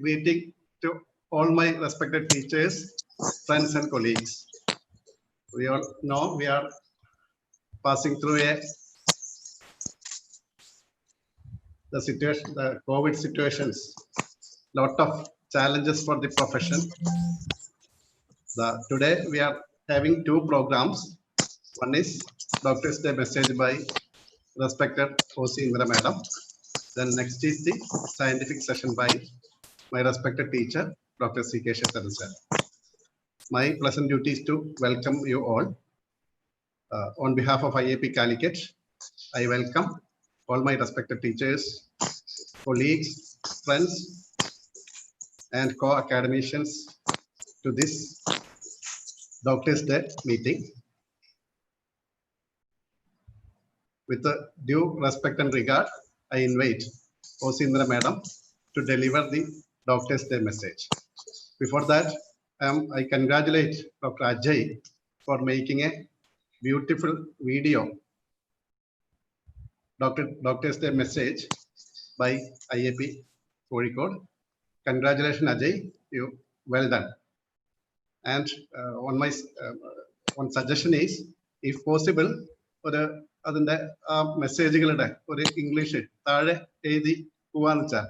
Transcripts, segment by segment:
greeting to all my respected teachers, friends and colleagues. We all know we are passing through the COVID situations, lot of challenges for the profession. Today we are having two programs. One is Doctor's Day message by respected O.C. Indra Madam. Then next is the scientific session by my respected teacher, Dr. C.K. Sasidharan sir. My pleasant duty is to welcome you all. On behalf of IAP Calicut, I welcome all my respected teachers, colleagues, friends, and co-academicians to this Doctor's Day meeting. With the due respect and regard, I invite O.C. Indra Madam to deliver the Doctor's Day message. Before that, I congratulate Dr. Ajay for making a beautiful video, Doctor's Day message by IAP Kozhikode. Congratulations, Ajay. You well done. And one suggestion is, if possible, അതിന്റെ മെസ്സേജുകളുടെ ഒരു English താഴെ എഴുതി പോവാന്ന് വെച്ചാൽ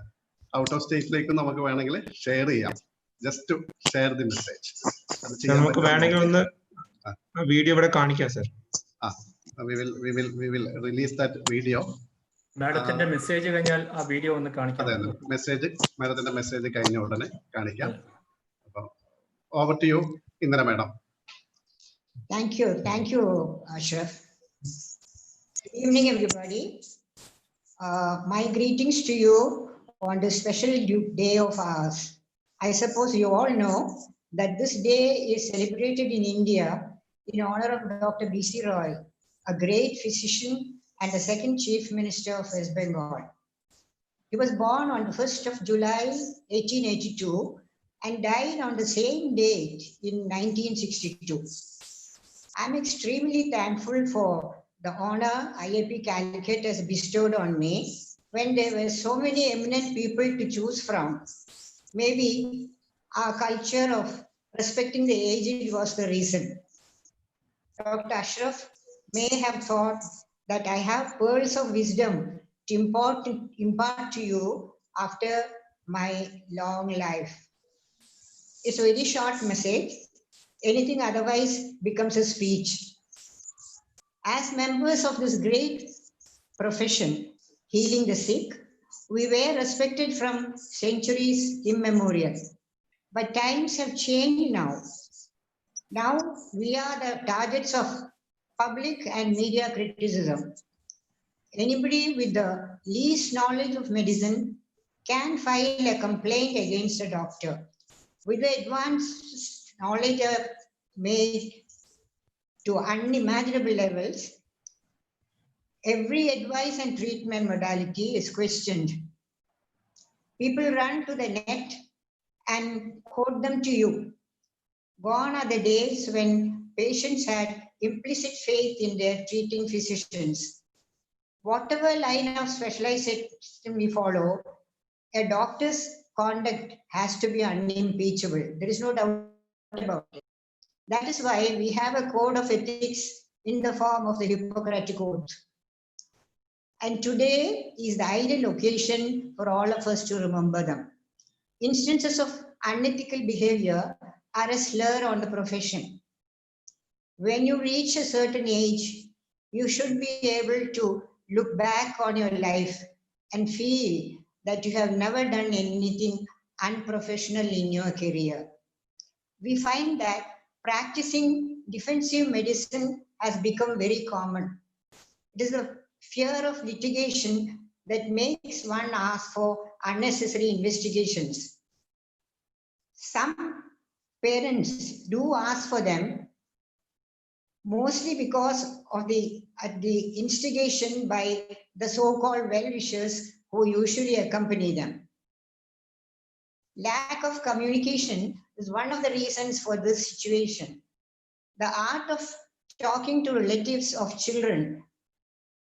out of സ്റ്റേറ്റിലേക്ക് നമുക്ക് വേണമെങ്കിൽ share ചെയ്യാം. Just to share the message. നമുക്ക് വേണമെങ്കിൽ ഒന്ന് വീഡിയോ ഇവിടെ കാണിക്കാം sir. we will release that video. മാഡത്തിന്റെ മെസ്സേജ് കഴിഞ്ഞാൽ ആ വീഡിയോ ഒന്ന് കാണിക്കാം. അതെ, മാഡത്തിന്റെ മെസ്സേജ് കഴിഞ്ഞ ഉടനെ കാണിക്കാം. അപ്പോൾ over to you Indira madam. Thank you, Ashraf. Good evening, everybody. My greetings to you on this special day of ours. I suppose you all know that this day is celebrated in India in honor of Dr. B.C. Roy, a great physician and the second Chief Minister of West Bengal. He was born on the 1st of July 1882 and died on the same date in 1962. I'm extremely thankful for the honor IAP Calicut has bestowed on me when there were so many eminent people to choose from. Maybe our culture of respecting the aged was the reason. Dr. Ashraf may have thought that I have pearls of wisdom to impart to you after my long life. It's a very short message. Anything otherwise becomes a speech. As members of this great profession, healing the sick, we were respected from centuries immemorial. But times have changed now. Now we are the targets of public and media criticism. Anybody with the least knowledge of medicine can file a complaint against a doctor. With the advanced knowledge made to unimaginable levels, every advice and treatment modality is questioned. People run to the net and quote them to you. Gone are the days when patients had implicit faith in their treating physicians. Whatever line of specialization we follow, a doctor's conduct has to be unimpeachable. There is no doubt about it. That is why we have a code of ethics in the form of the Hippocratic Oath. And today is the ideal occasion for all of us to remember them. Instances of unethical behavior are a slur on the profession. When you reach a certain age, you should be able to look back on your life and feel that you have never done anything unprofessional in your career. We find that practicing defensive medicine has become very common. It is the fear of litigation that makes one ask for unnecessary investigations. Some parents do ask for them, mostly because of the instigation by the so-called well-wishers who usually accompany them. Lack of communication is one of the reasons for this situation. The art of talking to relatives of children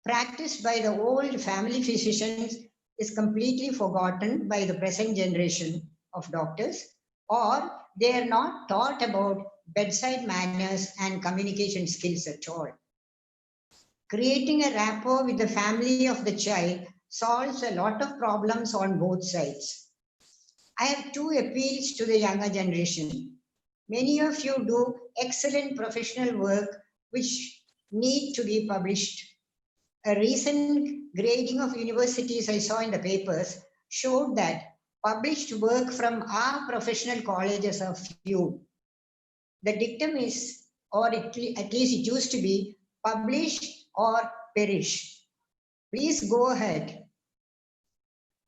practiced by the old family physicians is completely forgotten by the present generation of doctors, or they are not taught about bedside manners and communication skills at all. Creating a rapport with the family of the child solves a lot of problems on both sides. I have two appeals to the younger generation. Many of you do excellent professional work which need to be published. A recent grading of universities I saw in the papers showed that published work from our professional colleges are few. The dictum is, or at least it used to be, publish or perish. Please go ahead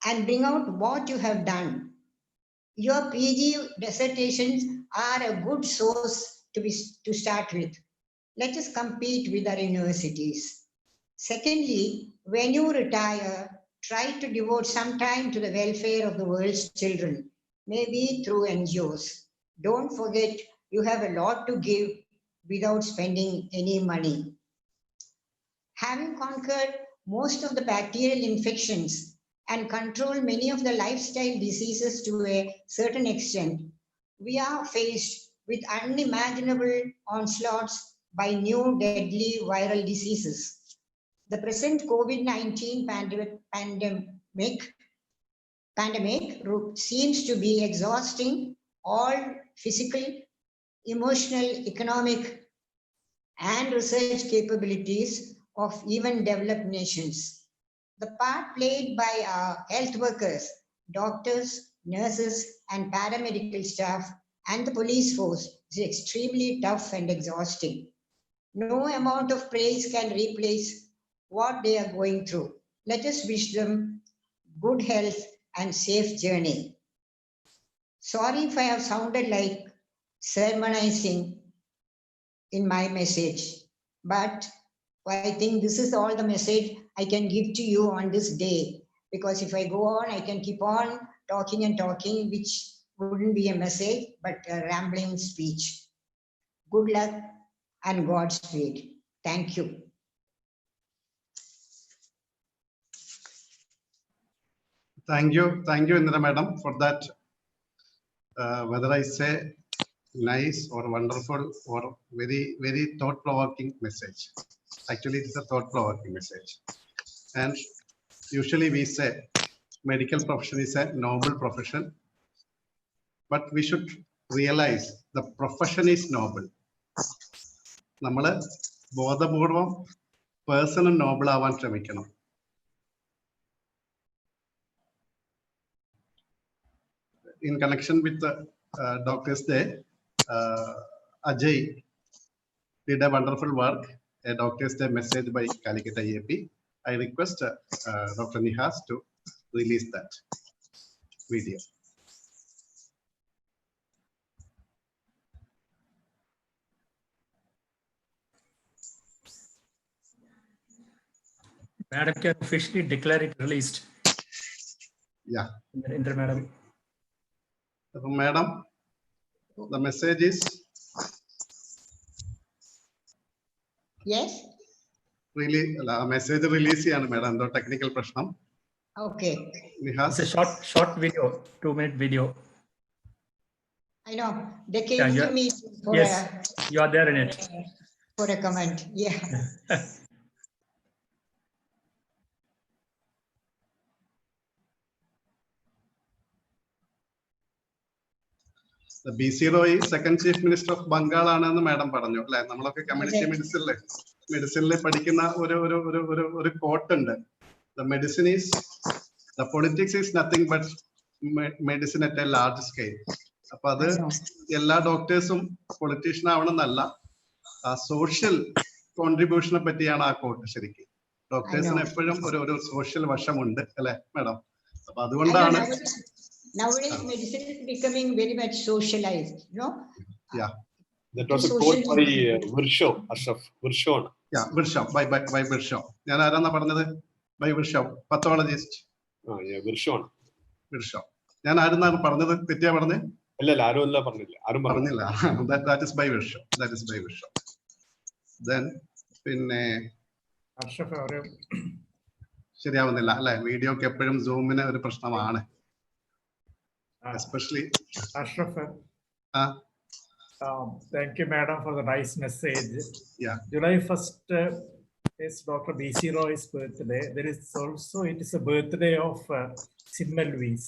and bring out what you have done. Your PG dissertations are a good source to start with. Let us compete with our universities. Secondly, when you retire, try to devote some time to the welfare of the world's children, maybe through NGOs. Don't forget, you have a lot to give without spending any money. Having conquered most of the bacterial infections and control many of the lifestyle diseases to a certain extent, we are faced with unimaginable onslaughts by new deadly viral diseases. The present COVID-19 pandemic seems to be exhausting all physical, emotional, economic, and research capabilities of even developed nations. The part played by our health workers, doctors, nurses, and paramedical staff, and the police force is extremely tough and exhausting. No amount of praise can replace what they are going through. Let us wish them good health and safe journey. Sorry if I have sounded like sermonizing in my message, but I think this is all the message I can give to you on this day, because if I go on, I can keep on talking and talking, which wouldn't be a message, but a rambling speech. Good luck and Godspeed. Thank you. Thank you, Indra Madam, for that. Whether I say nice or wonderful or very, very thought-provoking message. Actually, it's a thought-provoking message. And usually we say medical profession is a noble profession, but we should realize the profession is noble. നമ്മൾ ബോധപൂർവം personal Noble ആവാൻ ശ്രമിക്കണം. In connection with the Doctor's Day, Ajay did a wonderful work, a Doctor's Day message by Calicut IAP. I request Dr. Nihas to release that video. Madam can officially declare it released. Yeah. Indra Madam. Madam, the message is. Yes. Really, message release ആണ് madam. No technical പ്രശ്നം. Okay. Nihas. It's a short video, 2-minute video. I know they came to me for yes, you are there in it. For a comment. Yeah. The BC Roy, second chief minister of Bengal, ആണെന്ന് madam പറഞ്ഞു അല്ലേ? നമ്മളൊക്കെ community മെഡിസിനിലെ പഠിക്കുന്ന ഒരു coat ഉണ്ട്. The medicine is, the politics is nothing but medicine at a large scale. അപ്പൊ അത് എല്ലാ ഡോക്ടേഴ്സും പൊളിറ്റീഷ്യൻ ആവണമെന്നല്ല, സോഷ്യൽ കോൺട്രിബ്യൂഷനെ പറ്റിയാണ് ആ കോട്ട്. ശരിക്കും ഡോക്ടേഴ്സിന് എപ്പോഴും ഒരു സോഷ്യൽ വശമുണ്ട് അല്ലെ മാഡം? അപ്പൊ അതുകൊണ്ടാണ് nowadays medicine is becoming very much socialized, you know. Yeah, that was a quote by Virshaw, Ashraf Virshaw. Yeah, Virshaw, by Virshaw. ഞാൻ ആരാന്നാ പറഞ്ഞത്? By Virshaw, pathologist. Yeah, Virshaw. ഞാൻ ആരെന്നാണ് പറഞ്ഞത്? തെറ്റിയാ പറഞ്ഞത്? അല്ല, ആരും പറഞ്ഞില്ല. That is by Virshaw. Then പിന്നെ ശരിയാവുന്നില്ല അല്ലെ? വീഡിയോക്ക് എപ്പോഴും സൂമിന് ഒരു പ്രശ്നമാണ്. Especially Ashraf, thank you, madam, for the nice message. Yeah. July 1st is Dr. B.C. Roy's birthday. There is also, it is a birthday of Simmelweis.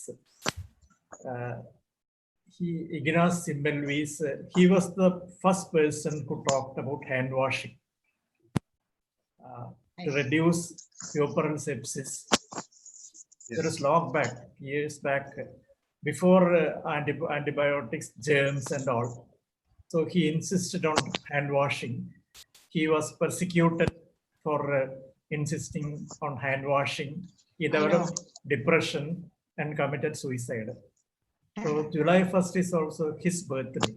Ignaz Simmelweis, he was the first person who talked about hand washing to reduce puerperal sepsis. Yes. There is long back, years back, before antibiotics, germs and all. So he insisted on hand washing. He was persecuted for insisting on hand washing. He developed depression and committed suicide. So July 1st is also his birthday.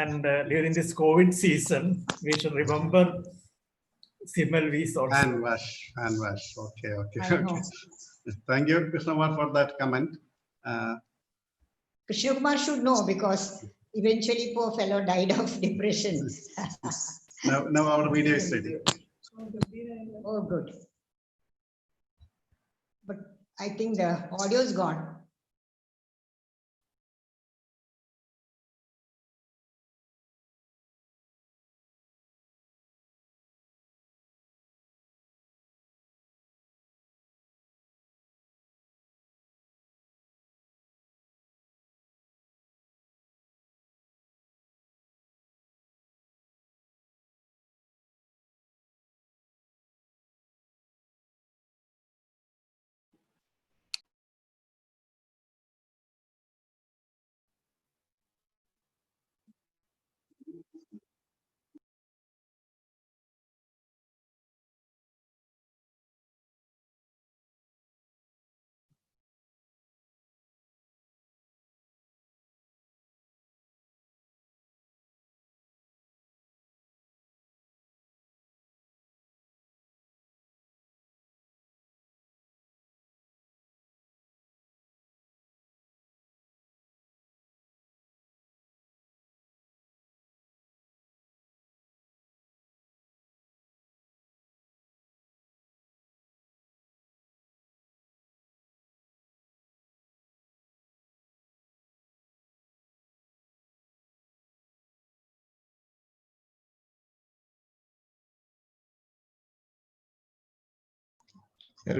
And during this COVID season, we should remember Simmelweis also. Hand wash. Okay. Thank you, Krishnamar, for that comment. Krishnakumar should know because eventually poor fellow died of depression. Now our video is ready. Oh, good. But I think the audio is gone.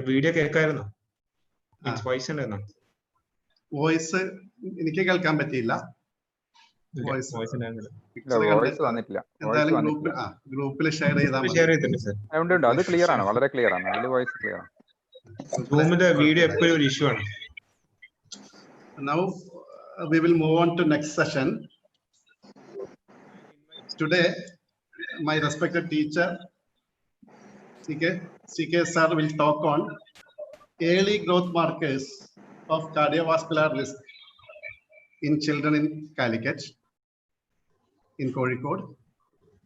Video കേൾക്കായിരുന്നോ? Voice ഉണ്ടായിരുന്നോ? Voice എനിക്ക് കേൾക്കാൻ പറ്റിയില്ല. ഗ്രൂപ്പിൽ share ചെയ്താൽ അത് clear ആണ്, വളരെ ക്ലിയർ ആണ്. അതിൽ വോയിസ് ക്ലിയർ ആണ്. സൂമിന്റെ വീഡിയോ എപ്പോഴും ഒരു ഇഷ്യൂ ആണ്. Now we will move on to next session. Today my respected teacher CK sir will talk on early growth markers of cardiovascular risk in children in Calicut, in Kozhikode.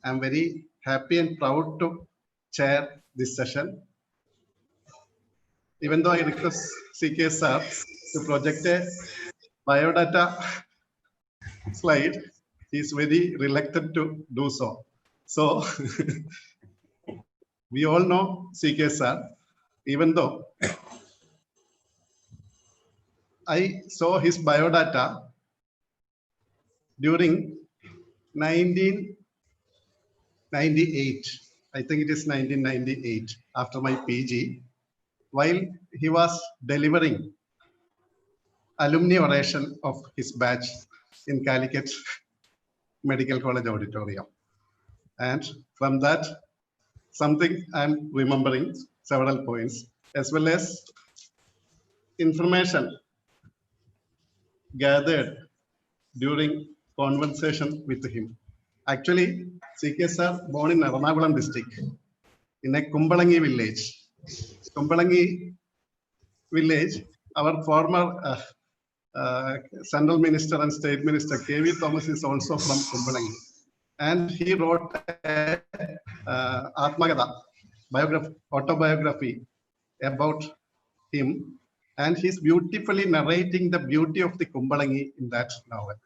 I am very happy and proud to chair this session. Even though I request CK sir to project a biodata slide, he is very reluctant to do so. So we all know CK sir, even though I saw his biodata during 1998. I think it is 1998, after my PG, while he was delivering alumni oration of his batch in Calicut Medical College Auditorium. And from that, something I'm remembering several points, as well as information gathered during conversation with him. Actually, CK sir born in Ernakulam district, in a Kumbalangi village. Kumbalangi village, our former Central Minister and State Minister KV Thomas is also from Kumbalangi. And he wrote Atmagada autobiography about him. And he's beautifully narrating the beauty of the Kumbalangi in that novel,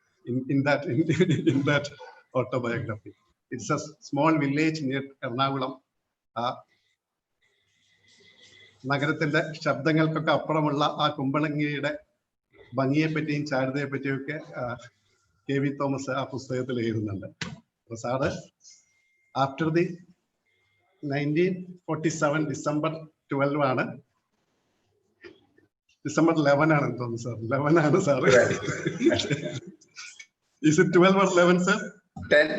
in that autobiography. It's a small village near Ernakulam. നഗരത്തിന്റെ ശബ്ദങ്ങൾക്കൊക്കെ അപ്പുറമുള്ള ആ കുമ്പളങ്ങിയുടെ ഭംഗിയെ പറ്റിയും ചാരുതയെ പറ്റിയും ഒക്കെ KV Thomas ആ പുസ്തകത്തിൽ എഴുതുന്നുണ്ട്. അപ്പൊ സാറ് ആഫ്റ്റർ ദി 1947 ഡിസംബർ 12 ആണ്, ഡിസംബർ 11 ആണെന്ന് തോന്നുന്നു സാർ. 11 ആണ് sir. Is it 12 or 11 sir? 10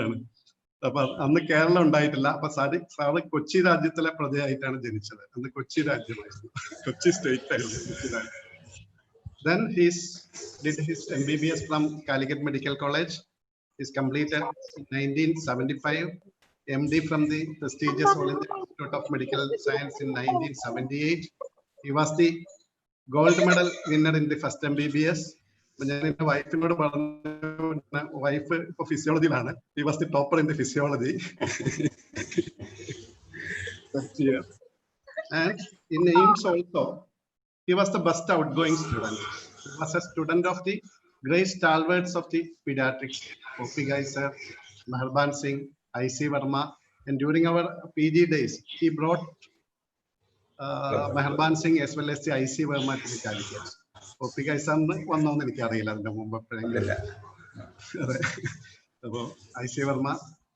ആണ്. അപ്പൊ അന്ന് കേരളം ഉണ്ടായിട്ടില്ല. അപ്പൊ സാറ് കൊച്ചി രാജ്യത്തിലെ പ്രജയായിട്ടാണ് ജനിച്ചത്. അന്ന് കൊച്ചി രാജ്യമായിരുന്നു, കൊച്ചി സ്റ്റേറ്റ് ആയിരുന്നു കൊച്ചി രാജ്യം. Then he did his MBBS from Calicut Medical College. He's completed in 1975. MD from the prestigious All India Institute of Medical Science in 1978. He was the gold medal winner in the first MBBS. ഞാൻ എന്റെ വൈഫിനോട് പറഞ്ഞു, wife ഇപ്പൊ ഫിസിയോളജിയിലാണ്. He was the topper in the physiology. And in AIMS also, he was the best outgoing student. He was a student of the great stalwarts of the Pediatrics, Prof. Sir, Meherban Singh, IC Verma, and during our PG days, he brought Meherban Singh as well as the IC Verma to the Calicut. Prof. Sir വന്നോന്ന് എനിക്കറിയില്ല അതിന്റെ മുമ്പ് എപ്പോഴെങ്കിലും. IC Verma,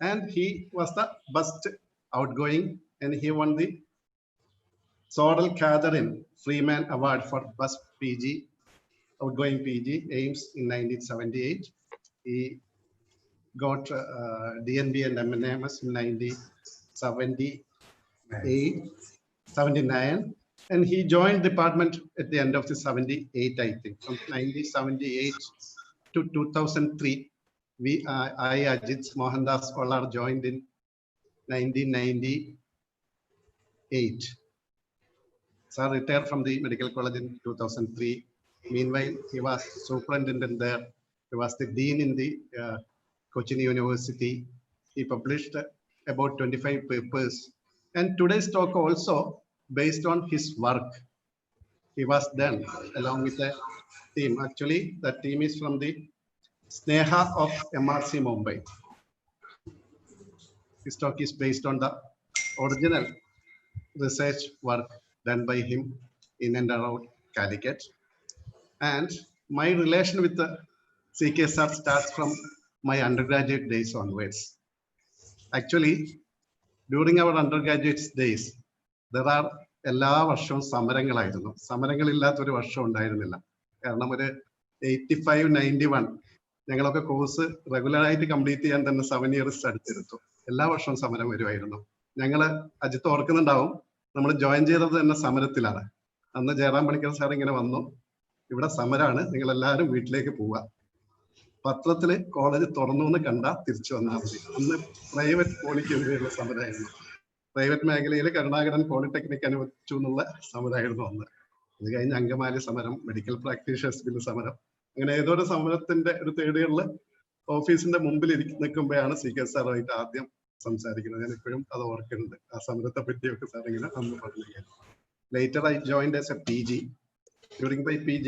and he was the best outgoing, and he won the Sorrel Catherine Freeman Award for best PG, outgoing PG, AIMS in 1978. He got DNB and MNMS in 1979, and he joined department at the end of the 78, I think. From 1978 to 2003, I Ajit Mohandas Kolar joined in 1998. Sir retired from the medical college in 2003. Meanwhile, he was superintendent there. He was the dean in the Cochin University. He published about 25 papers. And today's talk also based on his work. He was done along with a team. Actually, the team is from the Sneha of MRC Mumbai. His talk is based on the original research work done by him in and around Calicut. And my relation with the CKSR starts from my undergraduate days onwards. Actually, during our undergraduate days, there are എല്ലാ വർഷവും സമരങ്ങളായിരുന്നു. സമരങ്ങളില്ലാത്തൊരു വർഷം ഉണ്ടായിരുന്നില്ല. കാരണം ഒരു 85-91 ഞങ്ങളൊക്കെ course റെഗുലറായിട്ട് complete ചെയ്യാൻ തന്നെ 7 ഇയേഴ്സ് അടുത്തെടുത്തു. എല്ലാ വർഷവും സമരം വരുമായിരുന്നു. ഞങ്ങള് അജിത്ത് ഓർക്കുന്നുണ്ടാവും, നമ്മൾ ജോയിൻ ചെയ്തത് തന്നെ സമരത്തിലാണ്. അന്ന് ജയറാം പണിക്കർ സാർ ഇങ്ങനെ വന്നു, ഇവിടെ സമരമാണ്, നിങ്ങൾ എല്ലാവരും വീട്ടിലേക്ക് പോവുക, പത്രത്തില് കോളേജ് തുറന്നു എന്ന് കണ്ടാൽ തിരിച്ചു വന്നാൽ മതി. അന്ന് പ്രൈവറ്റ് പോളിക്കെതിരെയുള്ള സമരമായിരുന്നു. പ്രൈവറ്റ് മേഖലയിൽ കരുണാകരൻ പോളിടെക്നിക് അനുവദിച്ചു എന്നുള്ള സമരമായിരുന്നു അന്ന്. അത് കഴിഞ്ഞ് അങ്കമാലി സമരം, മെഡിക്കൽ പ്രാക്ടീഷണേഴ്സ് ബില്ല് സമരം, അങ്ങനെ ഏതോ ഒരു സമരത്തിന്റെ ഒരു തേടിയുള്ള ഓഫീസിന്റെ മുമ്പിൽ നിൽക്കുമ്പോഴാണ് CKSR ആയിട്ട് ആദ്യം സംസാരിക്കുന്നത്. ഞാൻ ഇപ്പോഴും അത് ഓർക്കുന്നുണ്ട്, ആ സമരത്തെ പറ്റിയൊക്കെ സാർ ഇങ്ങനെ അന്ന് പറഞ്ഞു. Later I joined as A PG. During my PG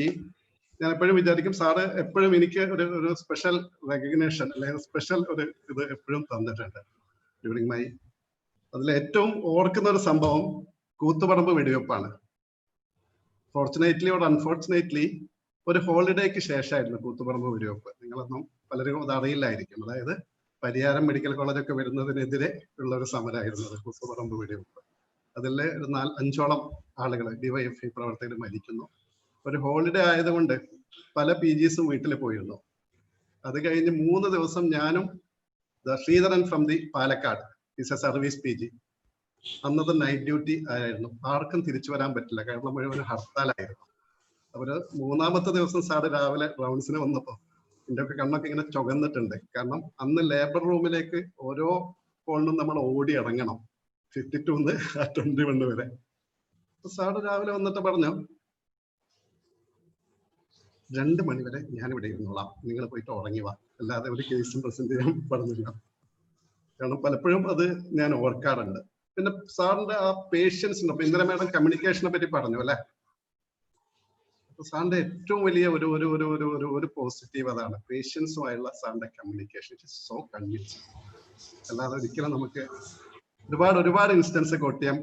ഞാൻ എപ്പോഴും വിചാരിക്കും, സാറ് എപ്പോഴും എനിക്ക് ഒരു സ്പെഷ്യൽ റെക്കഗ്നേഷൻ അല്ലെങ്കിൽ സ്പെഷ്യൽ ഒരു ഇത് എപ്പോഴും തന്നിട്ടുണ്ട് ഡ്യൂറിംഗ് മൈ. അതിൽ ഏറ്റവും ഓർക്കുന്ന ഒരു സംഭവം കൂത്തുപറമ്പ് വെടിവെപ്പാണ്. ഫോർച്ചുനേറ്റ്ലി ഓർ അൺഫോർച്ചുനേറ്റ്ലി ഒരു ഹോളിഡേക്ക് ശേഷമായിരുന്നു കൂത്തുപറമ്പ് വെടിവെപ്പ്. നിങ്ങളൊന്നും പലരും അത് അറിയില്ലായിരിക്കും. അതായത് പരിയാരം മെഡിക്കൽ കോളേജൊക്കെ വരുന്നതിനെതിരെ ഉള്ള ഒരു സമരമായിരുന്നു കൂത്തുപറമ്പ് വെടിവെപ്പ്. അതിൽ ഒരു 4-5ഓളം ആളുകൾ DYFI പ്രവർത്തകർ മരിക്കുന്നു. ഒരു ഹോളിഡേ ആയതുകൊണ്ട് പല PGസും വീട്ടിൽ പോയിരുന്നു. അത് കഴിഞ്ഞ് 3 ദിവസം ഞാനും Sreedharan from the Palakkad is A service PG. അന്നത് നൈറ്റ് ഡ്യൂട്ടി ആയിരുന്നു. ആർക്കും തിരിച്ചു വരാൻ പറ്റില്ല, കാരണം മുഴുവൻ ഹർത്താലായിരുന്നു. അവര് 3ാമത്തെ ദിവസം സാറ് രാവിലെ റൗണ്ട്സിന് വന്നപ്പോ എൻ്റെ ഒക്കെ കണ്ണൊക്കെ ഇങ്ങനെ ചുകന്നിട്ടുണ്ട്. കാരണം അന്ന് ലേബർ റൂമിലേക്ക് ഓരോ കോളിനും നമ്മൾ ഓടി ഇറങ്ങണം, 52 21 വരെ. സാറ് രാവിലെ വന്നിട്ട് പറഞ്ഞു, 2 മണി വരെ ഞാനിവിടെ ഇരുന്നോളാം, നിങ്ങൾ പോയിട്ട് ഉറങ്ങി വാ, അല്ലാതെ ഒരു കേസും പ്രസന്റ് ചെയ്യാൻ പറഞ്ഞില്ല. കാരണം പലപ്പോഴും അത് ഞാൻ ഓർക്കാറുണ്ട്. പിന്നെ സാറിന്റെ ആ പേഷ്യൻസ് ഉണ്ട്. അപ്പൊ ഇന്ദിര മാഡം കമ്മ്യൂണിക്കേഷനെ പറ്റി പറഞ്ഞു അല്ലെ. അപ്പൊ സാറിന്റെ ഏറ്റവും വലിയ ഒരു പോസിറ്റീവ് അതാണ്, പേഷ്യൻസുമായുള്ള സാറിന്റെ communication. It is so convincing. അല്ലാതെ ഒരിക്കലും നമുക്ക് ഒരുപാട് ഇൻസ്റ്റൻസ് കോട്ട് ചെയ്യാൻ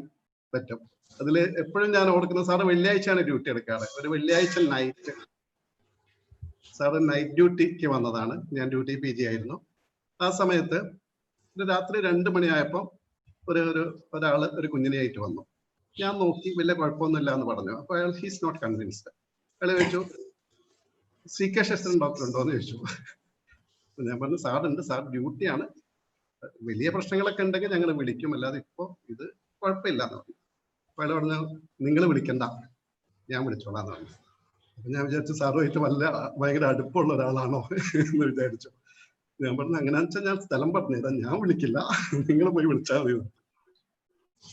പറ്റും. അതിൽ എപ്പോഴും ഞാൻ ഓർക്കുന്ന സാറ് വെള്ളിയാഴ്ചയാണ് ഡ്യൂട്ടി എടുക്കാറ്. ഒരു വെള്ളിയാഴ്ച നൈറ്റ് സാറ് നൈറ്റ് ഡ്യൂട്ടിക്ക് വന്നതാണ്. ഞാൻ ഡ്യൂട്ടി PG ആയിരുന്നു. ആ സമയത്ത് ഒരു രാത്രി 2 മണിയായപ്പോൾ ഒരാള് ഒരു കുഞ്ഞിനെയായിട്ട് വന്നു. ഞാൻ നോക്കി, വലിയ കുഴപ്പമൊന്നുമില്ല എന്ന് പറഞ്ഞു. അപ്പൊ അയാൾ ഹീസ് നോട്ട് കൺവിൻസ്ഡ്. അയാൾ ചോദിച്ചു, CK ശശിധരൻ ഡോക്ടർ ഉണ്ടോ എന്ന് ചോദിച്ചു. ഞാൻ പറഞ്ഞു, സാറുണ്ട്, സാർ ഡ്യൂട്ടിയാണ്, വലിയ പ്രശ്നങ്ങളൊക്കെ ഉണ്ടെങ്കിൽ ഞങ്ങൾ വിളിക്കും, അല്ലാതെ ഇപ്പൊ ഇത് കുഴപ്പമില്ല എന്ന് പറഞ്ഞു. അപ്പൊ അയാൾ പറഞ്ഞു, നിങ്ങൾ വിളിക്കണ്ട, ഞാൻ വിളിച്ചോളാം എന്ന് പറഞ്ഞു. അപ്പൊ ഞാൻ വിചാരിച്ചു സാറുമായിട്ട് ഭയങ്കര അടുപ്പമുള്ള ഒരാളാണോ എന്ന് വിചാരിച്ചു. ഞാൻ പറഞ്ഞു, അങ്ങനെയാണെന്ന് വെച്ചാൽ ഞാൻ സ്ഥലം പറഞ്ഞുതരാം, ഞാൻ വിളിക്കില്ല, നിങ്ങൾ പോയി വിളിച്ചാൽ മതി.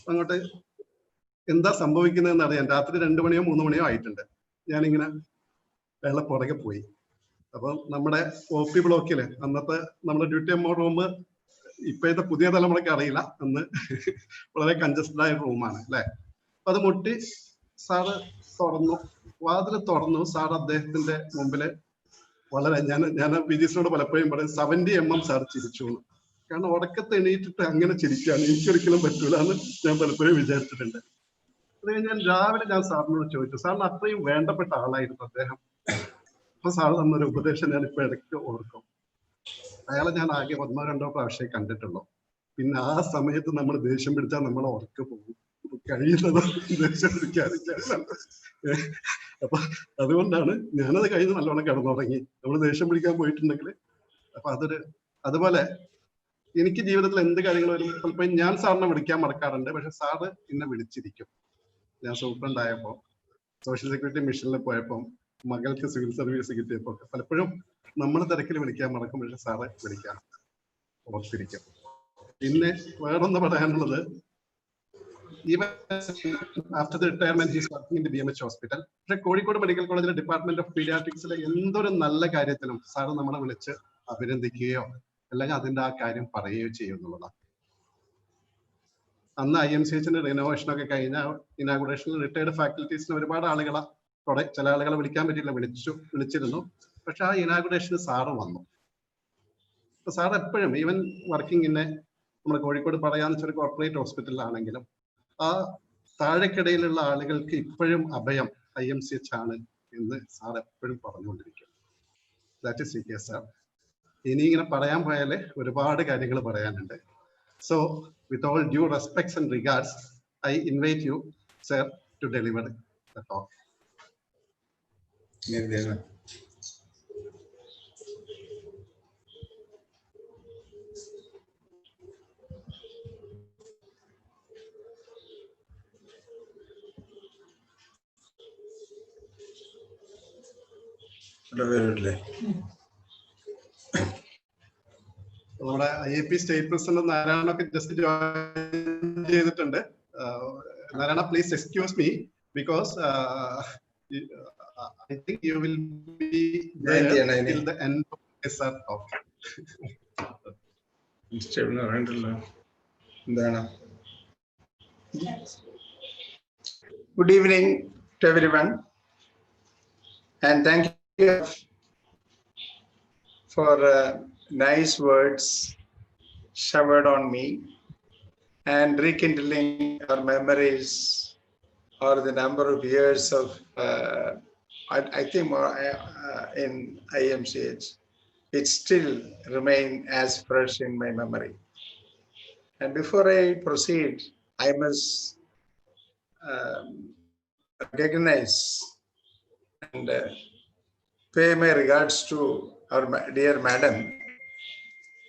അങ്ങോട്ട് എന്താ സംഭവിക്കുന്നതെന്ന് അറിയാൻ രാത്രി 2 മണിയോ 3 മണിയോ ആയിട്ടുണ്ട്. ഞാനിങ്ങനെ അയാളെ പുറകെ പോയി. അപ്പൊ നമ്മുടെ OP ബ്ലോക്കില് അന്നത്തെ നമ്മുടെ ഡ്യൂട്ടി റൂം ഇപ്പോഴത്തെ പുതിയ തലമുറയ്ക്ക് അറിയില്ല, അന്ന് വളരെ കൺജസ്റ്റഡ് ആയ റൂമാണ് അല്ലെ. അപ്പൊ അത് മുട്ടി സാറ് തുറന്നു, വാതിൽ തുറന്നു. സാർ അദ്ദേഹത്തിന്റെ മുമ്പില് വളരെ ഞാൻ PGസിനോട് പലപ്പോഴും പറയും 70 mm സാർ ചിരിച്ചു. കാരണം ഉറക്കത്ത് എണീറ്റിട്ട് അങ്ങനെ ചിരിക്കാണ് എനിക്കൊരിക്കലും പറ്റൂല എന്ന് ഞാൻ പലപ്പോഴും വിചാരിച്ചിട്ടുണ്ട്. അത് കഴിഞ്ഞ് രാവിലെ ഞാൻ സാറിനോട് ചോദിച്ചു, സാറിന് അത്രയും വേണ്ടപ്പെട്ട ആളായിരുന്നു അദ്ദേഹം. അപ്പൊ സാർ തന്നൊരു ഉപദേശം ഞാൻ ഇപ്പൊ ഇടയ്ക്ക് ഓർക്കും. അയാളെ ഞാൻ ആകെ 1-2 പ്രാവശ്യം കണ്ടിട്ടുള്ളൂ. പിന്നെ ആ സമയത്ത് നമ്മൾ ദേഷ്യം പിടിച്ചാൽ നമ്മളെ ഉറക്ക് പോകും, കഴിയുന്നതും ദേഷ്യം പിടിക്കാതിരിക്കാൻ. അപ്പൊ അതുകൊണ്ടാണ് ഞാനത് കഴിഞ്ഞ് നല്ലോണം കിടന്നുറങ്ങി. നമ്മൾ ദേഷ്യം പിടിക്കാൻ പോയിട്ടുണ്ടെങ്കിൽ അപ്പൊ അതുപോലെ എനിക്ക് ജീവിതത്തിൽ എന്ത് കാര്യങ്ങൾ വരും, ചിലപ്പോൾ ഞാൻ സാറിനെ വിളിക്കാൻ മറക്കാറുണ്ട്, പക്ഷെ സാറ് എന്നെ വിളിച്ചിരിക്കും. ഞാൻ സൂപ്രണ്ട് ആയപ്പോ, സോഷ്യൽ സെക്യൂരിറ്റി മിഷനിൽ പോയപ്പോൾ, മകൾക്ക് സിവിൽ സർവീസ് കിട്ടിയപ്പോ പലപ്പോഴും നമ്മൾ തിരക്കിൽ വിളിക്കാൻ മറക്കും, പക്ഷെ സാറ് വിളിക്കാൻ ഓർത്തിരിക്കും. പിന്നെ വേറൊന്ന് പറയാനുള്ളത്, even after the retirement he's working in the BMH hospital. പക്ഷെ കോഴിക്കോട് മെഡിക്കൽ കോളേജിലെ ഡിപ്പാർട്ട്മെന്റ് ഓഫ് പീഡിയാട്രിക്സിലെ എന്തൊരു നല്ല കാര്യത്തിനും സാറ് നമ്മളെ വിളിച്ച് അഭിനന്ദിക്കുകയോ അല്ലെങ്കിൽ അതിന്റെ ആ കാര്യം പറയുകയോ ചെയ്യുന്നുള്ളതാണ്. അന്ന് IMCHന്റെ റിനോവേഷനൊക്കെ കഴിഞ്ഞ ഇനാഗുറേഷനിൽ റിട്ടയർഡ് ഫാക്കൽറ്റീസിന് ഒരുപാട് ആളുകളെ, ചില ആളുകളെ വിളിക്കാൻ പറ്റില്ല, വിളിച്ചിരുന്നു. പക്ഷെ ആ ഇനാഗുറേഷന് സാറ് വന്നു. അപ്പൊ സാർ എപ്പോഴും ഈവൻ വർക്കിങ്ങിനെ നമ്മുടെ കോഴിക്കോട് പറയാന്ന് വെച്ചൊരു കോർപ്പറേറ്റ് ഹോസ്പിറ്റലിലാണെങ്കിലും ആ താഴെക്കിടയിലുള്ള ആളുകൾക്ക് ഇപ്പോഴും അഭയം IMCH ആണ് എന്ന് സാർ എപ്പോഴും പറഞ്ഞുകൊണ്ടിരിക്കും. That is CK sir. ഇനി ഇങ്ങനെ പറയാൻ പോയാല് ഒരുപാട് കാര്യങ്ങൾ പറയാനുണ്ട്. So with all due respects and regards, I invite you, sir, to deliver the talk. നമ്മുടെ IAP സ്റ്റേറ്റ് പ്രസിഡന്റ് നാരായണൊക്കെ ജസ്റ്റ് ജോയിൻ ചെയ്തിട്ടുണ്ട്. Narayana, please excuse me because I think you will be there till the end of this talk. Good evening to everyone, and thank you for nice words showered on me and rekindling our memories or the number of years of I think in IMCH. It still remain as fresh in my memory. And before I proceed, I must recognize and pay my regards to our dear madam,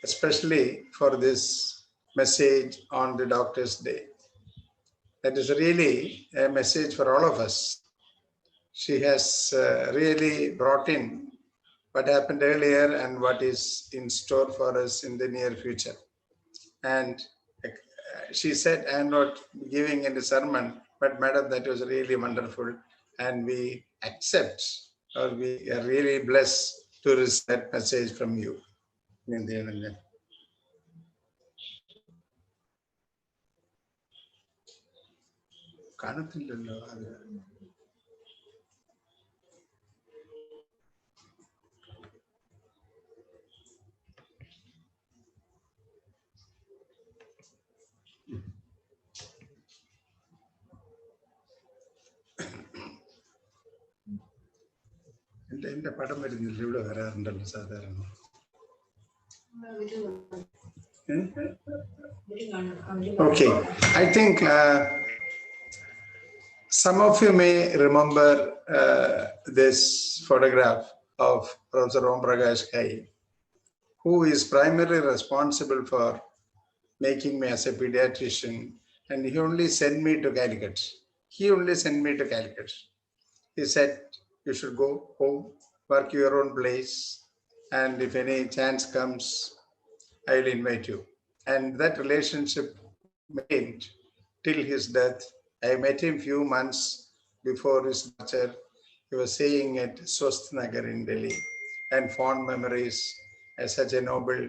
especially for this message on the Doctor's Day. That is really a message for all of us. She has really brought in what happened earlier and what is in store for us in the near future. And she said, I am not giving any sermon, but madam, that was really wonderful. And we accept, or we are really blessed to receive that message from you. എൻ്റെ പടം വരുന്നില്ല, ഇവിടെ വരാറുണ്ടല്ലോ സാധാരണ. Okay, I think some of you may remember this photograph of Professor Om Prakash Ghai, who is primarily responsible for making me as a pediatrician, and he only sent me to Calicut. He said, you should go home, work your own place, and if any chance comes, I will invite you. And that relationship maintained till his death. I met him few months before his departure. He was staying at Swasth Nagar in Delhi, and fond memories as such a noble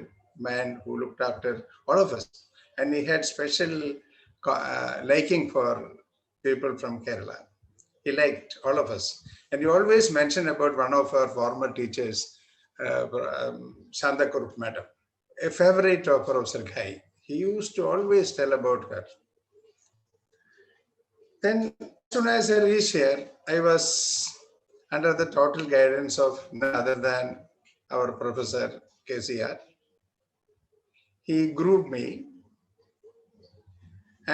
man who looked after all of us. And he had special liking for people from Kerala. He liked all of us. And he always mentioned about one of our former teachers, Shantakurup Madam, a favorite of Professor Ghai. He used to always tell about her. Then, as soon as I reached here, I was under the total guidance of none other than our Professor KCR. He groomed me,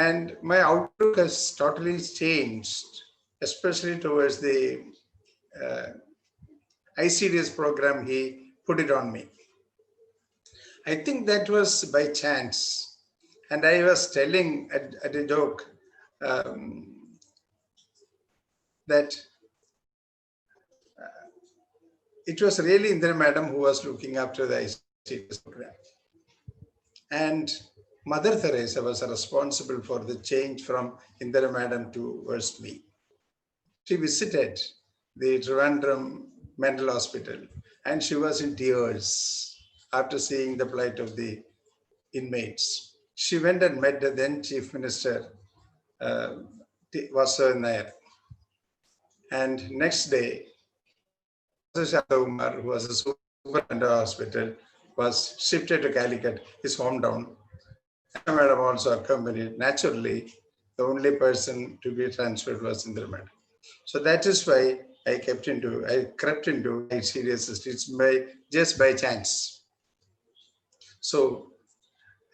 and my outlook has totally changed, especially towards the ICDS program. He put it on me. I think that was by chance. And I was telling at a joke that it was really Indira Madam who was looking after the ICDS program. And Mother Teresa was responsible for the change from Indira Madam towards me. She visited the Trivandrum Mental Hospital, and she was in tears after seeing the plight of the inmates. She went and met the then Chief Minister, Vasavan Nair. And next day, Umar, who was a superintendent of the hospital, was shifted to Calicut, his hometown. Madam also accompanied. Naturally, the only person to be transferred was Indira Madam. So that is why I crept into ICDS. It's just by chance. So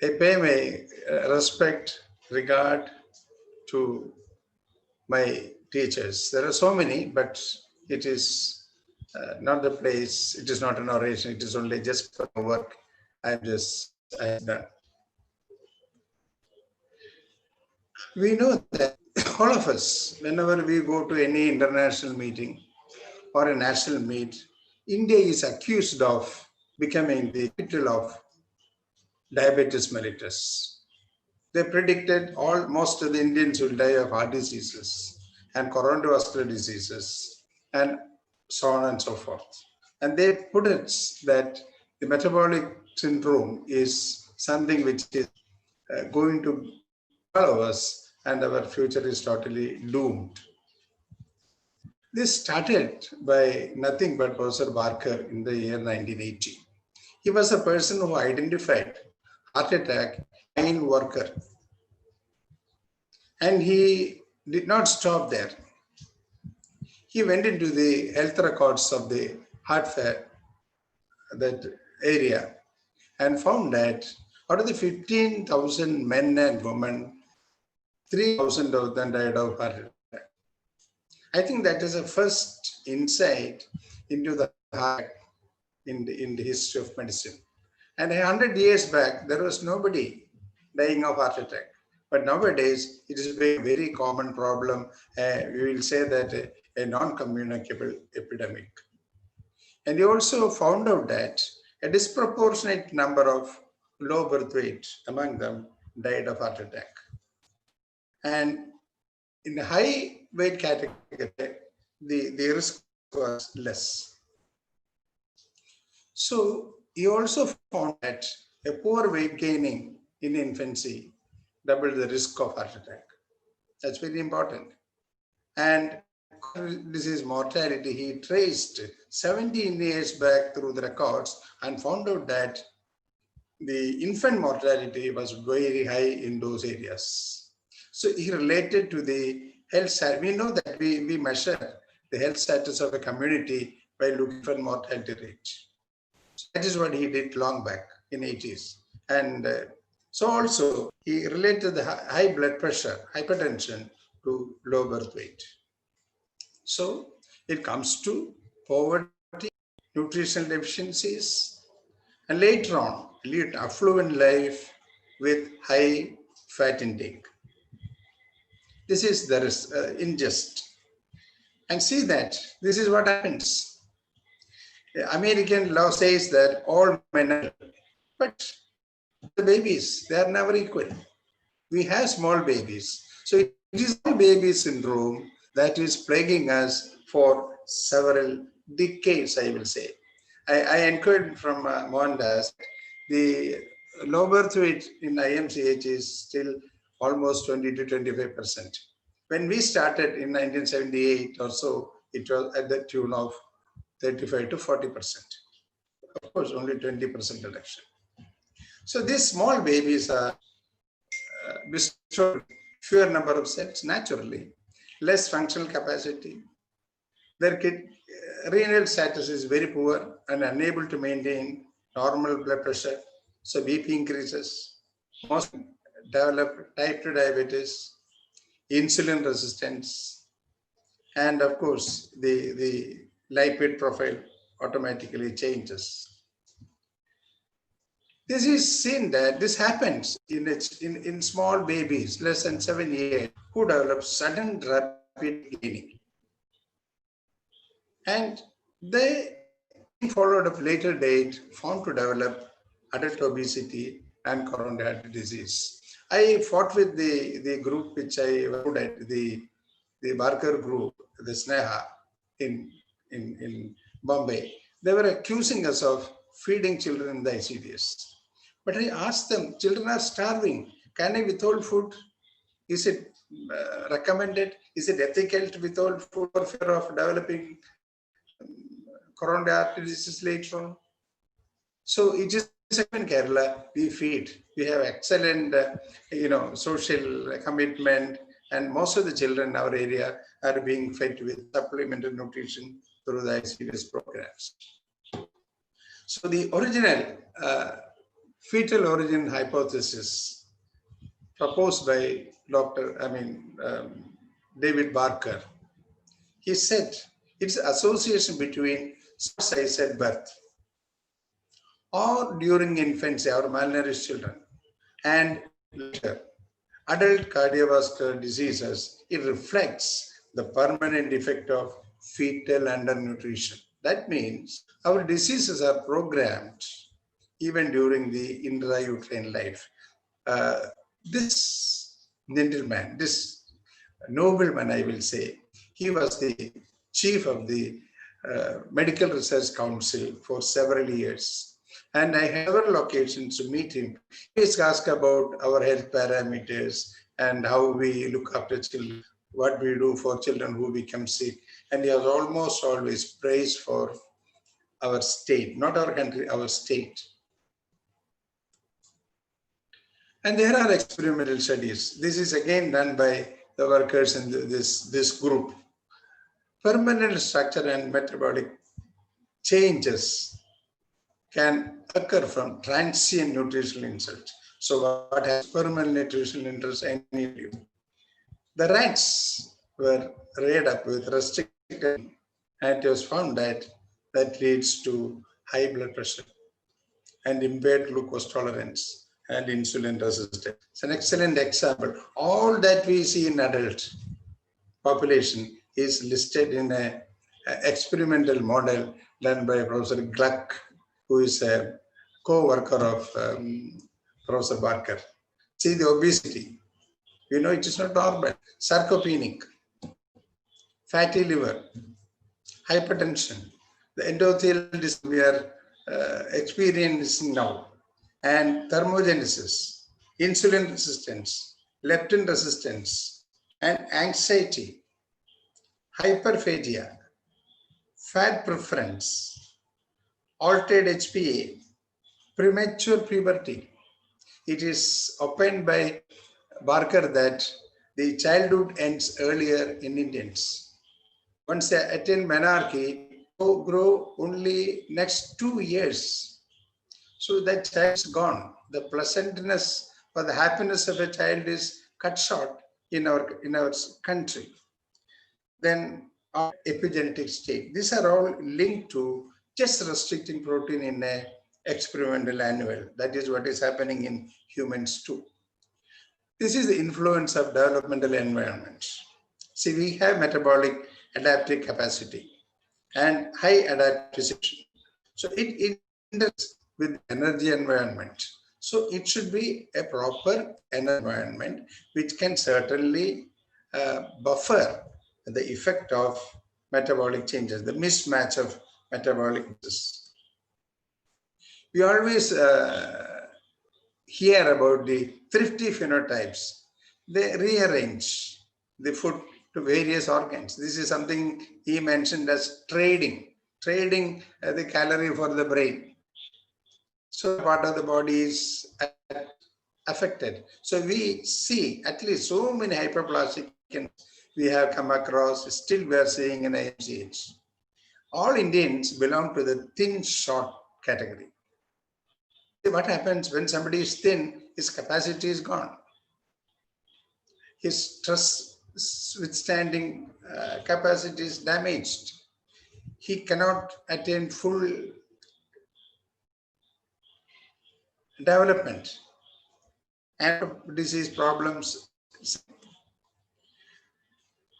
I pay my respect, regard to my teachers. There are so many, but it is not the place. It is not an oration. It is only just for work. I have done. We know that all of us, whenever we go to any international meeting or a national meet, India is accused of becoming the capital of diabetes mellitus. They predicted most of the Indians will die of heart diseases and coronary diseases and so on and so forth. And they put it that the metabolic syndrome is something which is going to follow us, and our future is totally doomed. This started by nothing but Professor Barker in the year 1980. He was a person who identified heart attack in worker. And he did not stop there. He went into the health records of the heart failure, that area, and found that out of the 15,000 men and women, 3,000 of them died of heart attack. I think that is a first insight into the heart in the history of medicine. And 100 years back, there was nobody dying of heart attack. But nowadays, it is a very common problem. We will say that a non-communicable epidemic. And he also found out that a disproportionate number of low birth weight among them died of heart attack. And in the high weight category, the risk was less. So he also found that a poor weight gaining in infancy doubled the risk of heart attack. That's very important. And disease mortality, he traced 17 years back through the records and found out that the infant mortality was very high in those areas. So he related to the health status. We know that we measure the health status of a community by looking for mortality rate. That is what he did long back in 80s. And so also he related the high blood pressure, hypertension to low birth weight. So it comes to poverty, nutritional deficiencies, and later on lead affluent life with high fat intake. This is the unjust. And see that this is what happens. The American law says that all men are, but the babies, they are never equal. We have small babies. So it is small baby syndrome that is plaguing us for several decades, I will say. I enquired from Mohandas, the low birth weight in IMCH is still almost 20 to 25%. When we started in 1978 or so, it was at the tune of 35 to 40%. Of course, only 20% reduction. So these small babies are bestowed fewer number of cells naturally, less functional capacity. Their renal status is very poor and unable to maintain normal blood pressure. So BP increases. Most develop type 2 diabetes, insulin resistance, and of course, the lipid profile automatically changes. This is seen that this happens in small babies, less than 7 years, who develop sudden rapid gaining. And they, followed up later date, found to develop adult obesity and coronary artery disease. I fought with the group which I worked at, the Barker group, the Sneha in Bombay. They were accusing us of feeding children in the ICDS. But I asked them, children are starving. Can I withhold food? Is it recommended? Is it ethical to withhold food for fear of developing coronary artery disease later on? So it is in Kerala, we feed. We have excellent, social commitment, and most of the children in our area are being fed with supplemental nutrition through the ICDS programs. So the original fetal origin hypothesis proposed by David Barker, he said it's association between size at birth or during infancy or malnourished children and later adult cardiovascular diseases. It reflects the permanent effect of fetal undernutrition. That means our diseases are programmed even during the intrauterine life. This gentleman, this nobleman, I will say, he was the chief of the Medical Research Council for several years. And I had several occasions to meet him. He was asked about our health parameters and how we look after children, what we do for children who become sick. And he was almost always praised for our state, not our country, our state. And there are experimental studies. This is again done by the workers in this group. Permanent structure and metabolic changes can occur from transient nutritional insults. So what has permanent nutritional insults? I need you. The rats were reared up with restricted, and it was found that leads to high blood pressure and impaired glucose tolerance and insulin resistance. It's an excellent example. All that we see in adult population is listed in an experimental model done by Professor Gluck, who is a co-worker of Professor Barker. See the obesity. You know, it is not normal. Sarcopenic, fatty liver, hypertension, the endothelial disease we are experiencing now, and thermogenesis, insulin resistance, leptin resistance, and anxiety, hyperphagia, fat preference, altered HPA, premature puberty. It is opined by Barker that the childhood ends earlier in Indians. Once they attain menarche, grow only next 2 years. So that child is gone. The pleasantness or the happiness of a child is cut short in our country. Then our epigenetic state. These are all linked to just restricting protein in a experimental animal. That is what is happening in humans too. This is the influence of developmental environments. See, we have metabolic adaptive capacity and high adaptation. So it interacts with energy environment. So it should be a proper environment which can certainly buffer the effect of metabolic changes, the mismatch of metabolic changes. We always hear about the thrifty phenotypes. They rearrange the food to various organs. This is something he mentioned as trading the calorie for the brain. So part of the body is affected. So we see at least so many hyperplastic we have come across, still we are seeing in IMCH. All Indians belong to the thin, short category. What happens when somebody is thin, his capacity is gone. His stress withstanding capacity is damaged. He cannot attain full development and disease problems.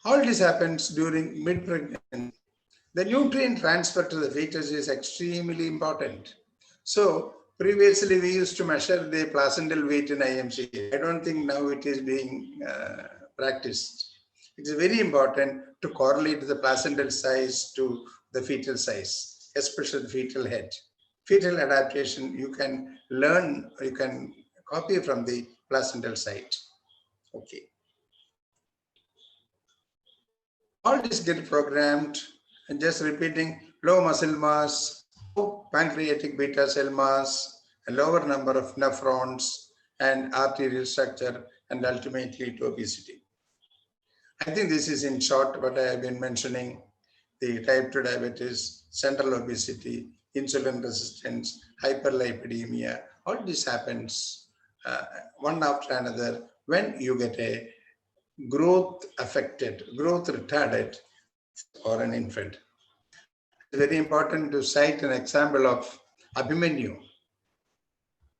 All this happens during mid-pregnancy. The nutrient transfer to the fetus is extremely important. So previously we used to measure the placental weight in IMC. I don't think now it is being practiced. It is very important to correlate the placental size to the fetal size, especially the fetal head. Fetal adaptation, you can learn, you can copy from the placental site. Okay. All this get programmed and just repeating low muscle mass, low pancreatic beta cell mass, a lower number of nephrons and arterial structure, and ultimately to obesity. I think this is in short what I have been mentioning: the type 2 diabetes, central obesity, insulin resistance, hyperlipidemia. All this happens one after another when you get a growth affected, growth retarded or an infant. It's very important to cite an example of Abhimanyu,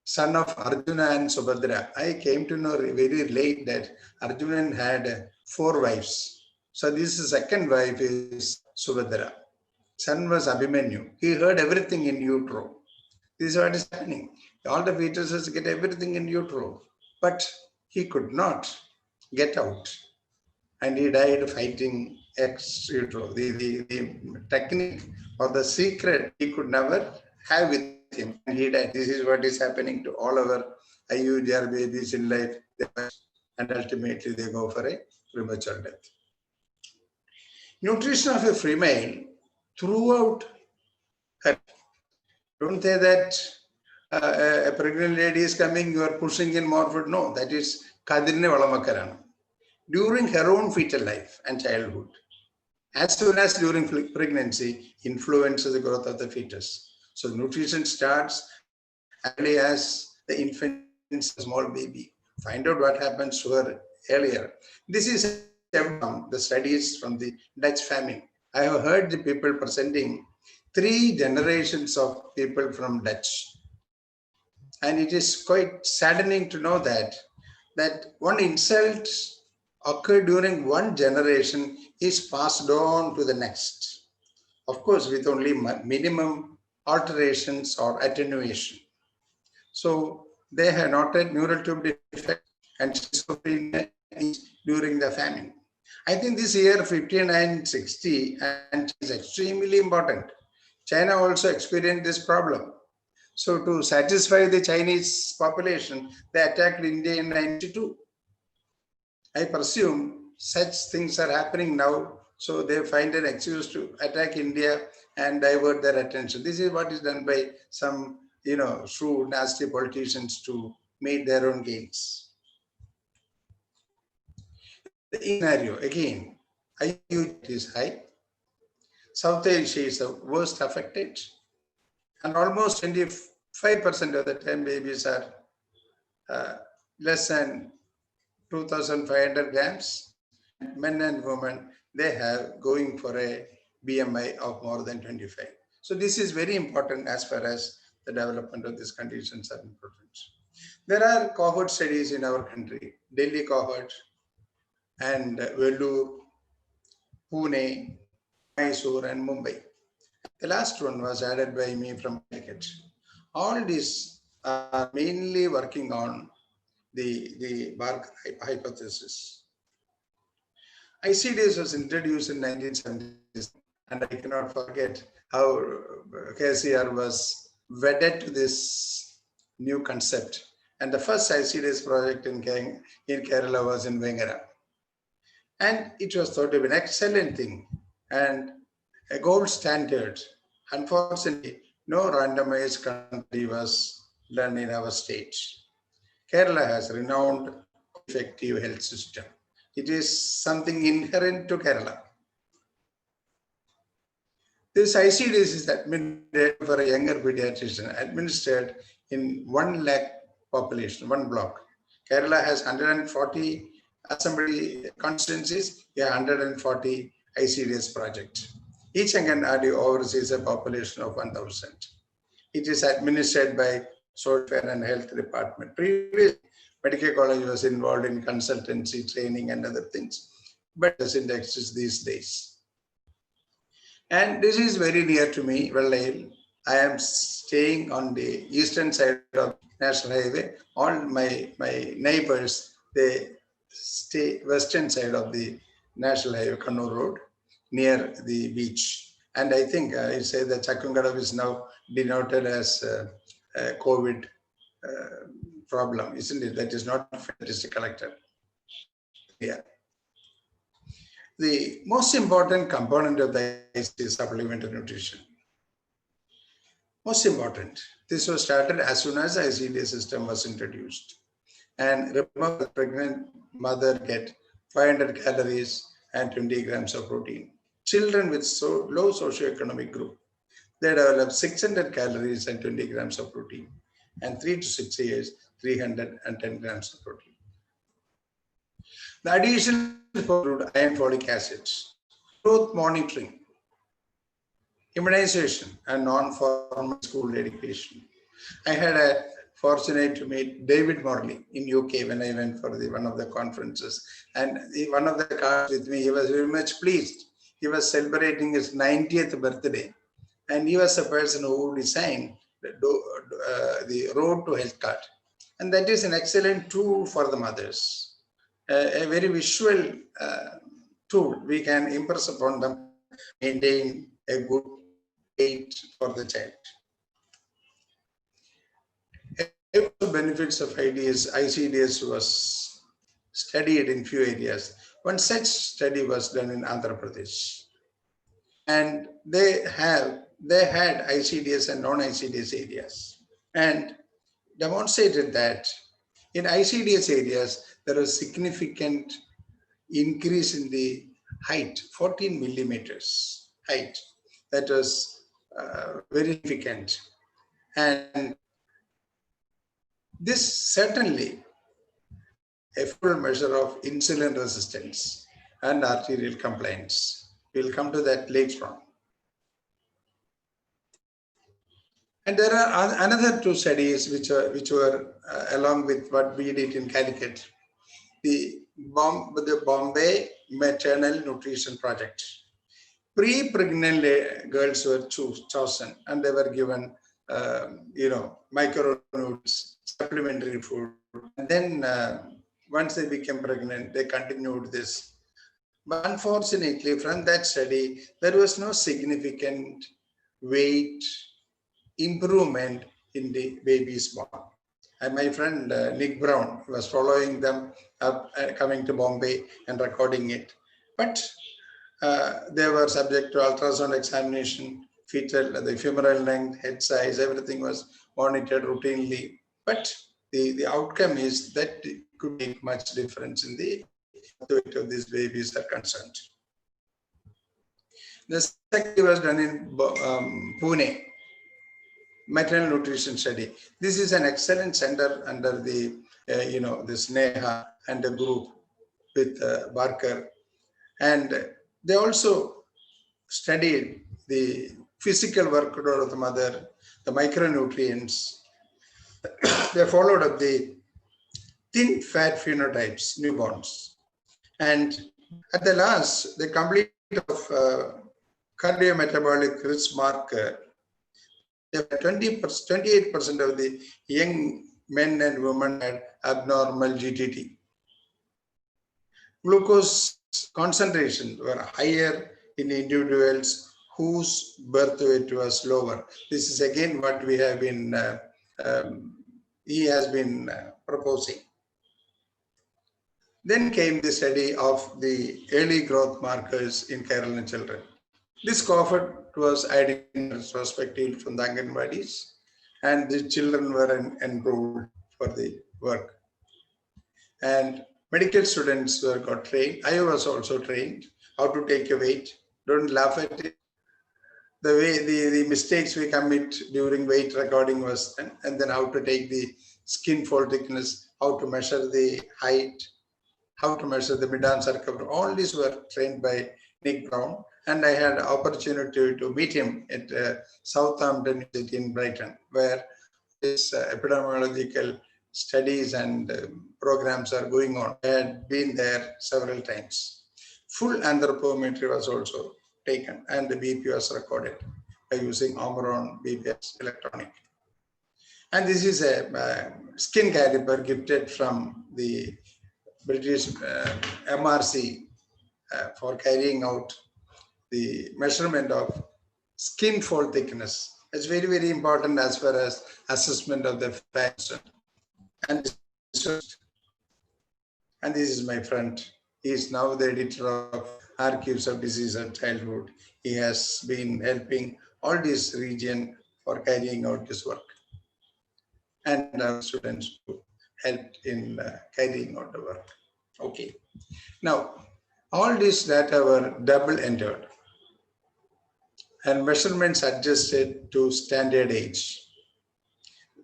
son of Arjuna and Subhadra. I came to know very late that Arjuna had 4 wives. So this second wife is Subhadra. Son was Abhimanyu. He heard everything in utero. This is what is happening. All the fetuses get everything in utero, but he could not get out. And he died fighting ex utero. The technique or the secret he could never have with him. And he died. This is what is happening to all our IUGR babies in life. And ultimately they go for a premature death. Nutrition of a female throughout her. Don't say that a pregnant lady is coming, you are pushing in more food. No, that is Kadirne Valamakarana. During her own fetal life and childhood, as soon as during pregnancy, influences the growth of the fetus. So nutrition starts early as the infant is a small baby. Find out what happens to her earlier. This is the studies from the Dutch famine. I have heard the people presenting 3 generations of people from Dutch. And it is quite saddening to know that one insult occurred during one generation is passed on to the next. Of course, with only minimum alterations or attenuation. So they have noted neural tube defect and schizophrenia during the famine. I think this year 5960 and is extremely important. China also experienced this problem. So to satisfy the Chinese population, they attacked India in 92. I presume such things are happening now, so they find an excuse to attack India and divert their attention. This is what is done by some, shrewd, nasty politicians to make their own gains. The scenario, again, IUGR is high. South Asia is the worst affected, and almost 25% of the time babies are less than 2,500 grams. Men and women, they have going for a BMI of more than 25. So this is very important as far as the development of these conditions are important. There are cohort studies in our country, Delhi cohort and Vellore, Pune, Mysore and Mumbai. The last one was added by me from Calicut. All these are mainly working on the Barker hypothesis. ICDS was introduced in 1970s, and I cannot forget how KCR was wedded to this new concept. And the first ICDS project in Kerala was in Vengara. And it was thought to be an excellent thing and a gold standard. Unfortunately, no randomized country was done in our state. Kerala has renowned effective health system. It is something inherent to Kerala. This ICDS is administered for a younger pediatrician, administered in 1 lakh population, 1 block. Kerala has 140 assembly constituencies, 140 ICDS projects. Each Anganwadi oversees a population of 1,000. It is administered by Social and Health Department. Previously, Medical College was involved in consultancy, training and other things, but doesn't exist these days. And this is very near to me, Vellail. I am staying on the eastern side of National Highway. All my neighbors, they stay western side of the National Highway, Kannur Road, near the beach. And I think I say that Chakkungadav is now denoted as a COVID problem, isn't it? That is not statistic collected. Yeah. The most important component of the ICD is supplementary nutrition. Most important. This was started as soon as the ICD system was introduced. And remember, the pregnant mother get 500 calories and 20 grams of protein. Children with low socioeconomic group, they develop 600 calories and 20 grams of protein. And 3 to 6 years, 310 grams of protein. The addition include iron folic acids, growth monitoring, immunization, and non-formal school education. I had a fortunate to meet David Morley in UK when I went for one of the conferences. And one of the cards with me, he was very much pleased. He was celebrating his 90th birthday. And he was a person who designed the Road to Health card. And that is an excellent tool for the mothers. A very visual tool. We can impress upon them, maintain a good weight for the child. The benefits of ICDS was studied in few areas. One such study was done in Andhra Pradesh. And they had ICDS and non-ICDS areas, and demonstrated that in ICDS areas, there was significant increase in the height, 14 millimeters height. That was very significant. And this certainly a full measure of insulin resistance and arterial compliance. We'll come to that later on. And there are another 2 studies which were along with what we did in Calicut, the Bombay Maternal Nutrition Project. Pre-pregnant girls were chosen, and they were given, micronutrients, supplementary food. And then once they became pregnant, they continued this. But unfortunately, from that study, there was no significant weight improvement in the babies born. And my friend Nick Brown was following them up, coming to Bombay and recording it. But they were subject to ultrasound examination, fetal, the femoral length, head size, everything was monitored routinely. But the outcome is that it could make much difference in the weight of these babies are concerned. The second was done in Pune, maternal nutrition study. This is an excellent center under the, this Neha and the group with Barker. And they also studied the physical workload of the mother, the micronutrients. They followed up the thin fat phenotypes, newborns. And at the last, the complete of cardiometabolic risk marker, 28% of the young men and women had abnormal GTT. Glucose concentration were higher in individuals whose birth weight was lower. This is again what we have been, he has been proposing. Then came the study of the early growth markers in Kerala children. This cohort was identified retrospectively from the Anganwadis, and the children were enrolled for the work. And medical students got trained. I was also trained how to take a weight. Don't laugh at it. The way the mistakes we commit during weight recording was, and then how to take the skin fold thickness, how to measure the height, how to measure the mid-arm circumference. All these were trained by Nick Brown, and I had opportunity to meet him at Southampton University in Brighton, where this epidemiological studies and programs are going on. I had been there several times. Full anthropometry was also taken, and the BP was recorded by using Omron BPS electronic. And this is a skin caliper gifted from the British MRC for carrying out the measurement of skin fold thickness. It's very, very important as far as assessment of the facts. And this is my friend. He is now the editor of Archives of Disease and Childhood. He has been helping all this region for carrying out this work. And our students who helped in carrying out the work. Okay. Now, all this data were double entered and measurements adjusted to standard age.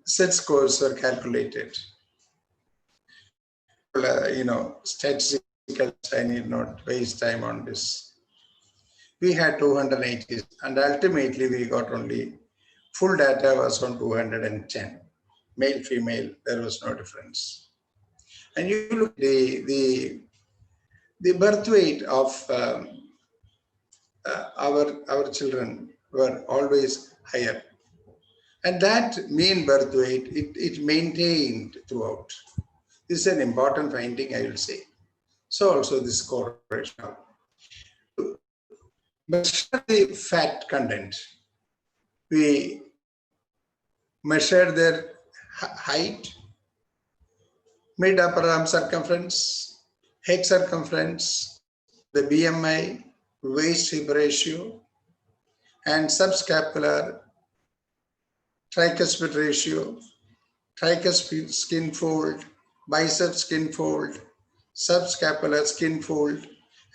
Set scores were calculated. Statistical, I need not waste time on this. We had 280, and ultimately we got only full data was on 210. Male, female, there was no difference. And you look at the birth weight of our children were always higher. And that mean birth weight, it maintained throughout. This is an important finding, I will say. So also this correlation. Measure the fat content. We measure their height, mid upper arm circumference, head circumference, the BMI, waist hip ratio, and subscapular tricuspid ratio, tricuspid skin fold, bicep skin fold, subscapular skin fold,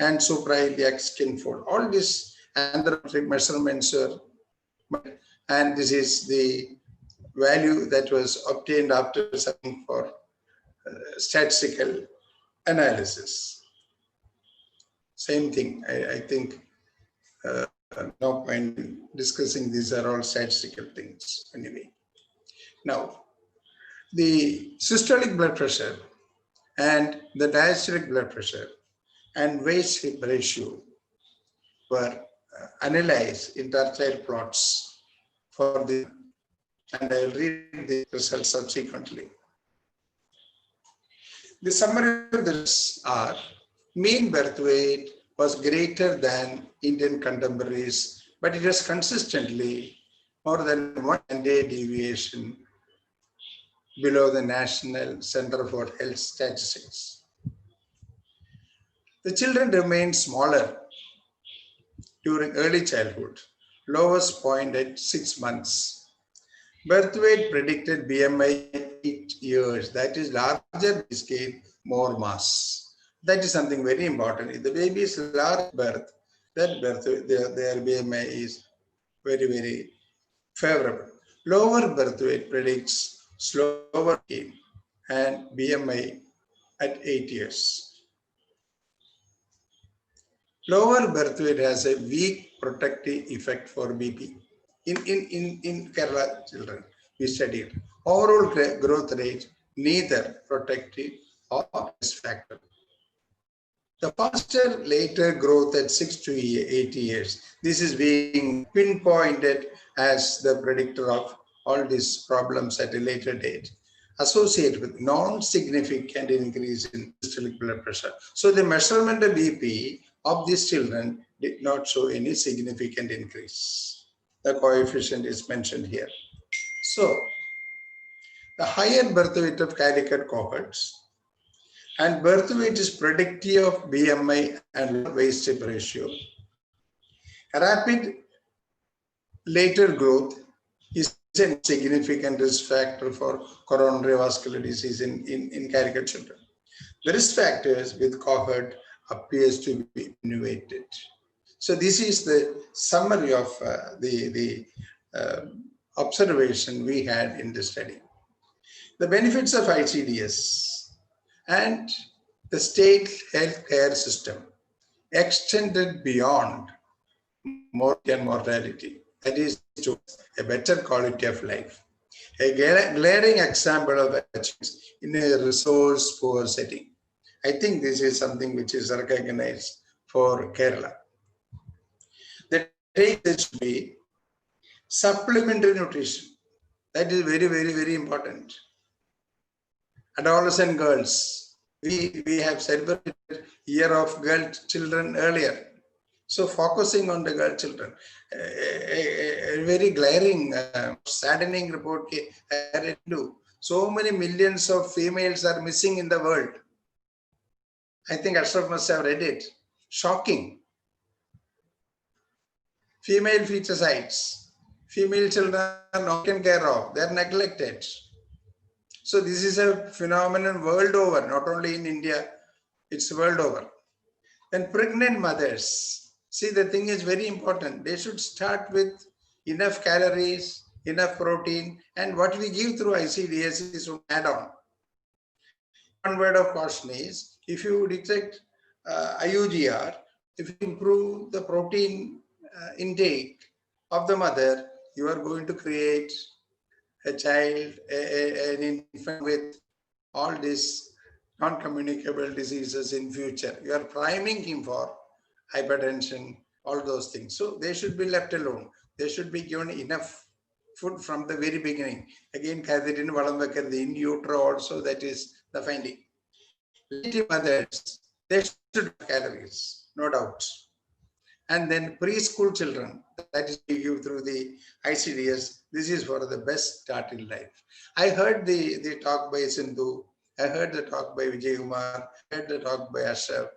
and suprailiac skin fold. All these anthropometric measurements are, and this is the value that was obtained after something for statistical analysis. Same thing, I think no point in discussing, these are all statistical things anyway. Now, the systolic blood pressure and the diastolic blood pressure and waist hip ratio were analyzed in tertile plots for the, and I will read the results subsequently. The summary of this are: mean birth weight was greater than Indian contemporaries, but it was consistently more than 1 standard deviation below the National Center for Health Statistics. The children remained smaller during early childhood, lowest point at 6 months. Birth weight predicted BMI 8 years, that is larger scale, more mass. That is something very important. If the baby is large birth, That birth weight, their BMI is very, very favorable. Lower birth weight predicts slower gain and BMI at 8 years. Lower birth weight has a weak protective effect for BP. In Kerala children, we studied overall growth rate, neither protective or risk factor. The faster later growth at 6 to 8 years, this is being pinpointed as the predictor of all these problems at a later date, associated with non-significant increase in systolic blood pressure. So the measurement of BP of these children did not show any significant increase. The coefficient is mentioned here. So the higher birth weight of Calicut cohorts and birth weight is predictive of BMI and waist hip ratio. A rapid later growth is a significant risk factor for coronary vascular disease in Calicut children. The risk factors with cohort appears to be innovated. So this is the summary of the observation we had in the study. The benefits of ICDS and the state healthcare system extended beyond mortality and mortality. That is to a better quality of life. A glaring example of achievements in a resource-poor setting. I think this is something which is recognized for Kerala. The take should be supplementary nutrition. That is very, very, very important. Adolescent girls, we have celebrated Year of Girl Children earlier. So focusing on the girl children, a very glaring, saddening report. So many millions of females are missing in the world. I think Ashraf must have read it. Shocking. Female feticides. Female children are not taken care of. They are neglected. So this is a phenomenon world over, not only in India, it's world over. Then pregnant mothers, see, the thing is very important. They should start with enough calories, enough protein, and what we give through ICDS is an add-on. One word of caution is, if you detect IUGR, if you improve the protein intake of the mother, you are going to create a child, an infant with all these non-communicable diseases in future. You are priming him for hypertension, all those things. So they should be left alone. They should be given enough food from the very beginning. Again, in utero also, that is the finding. Lady mothers, they should have calories, no doubt. And then preschool children, that is we give through the ICDS, this is for the best start in life. I heard the talk by Sindhu, I heard the talk by Vijay Kumar, I heard the talk by Ashraf.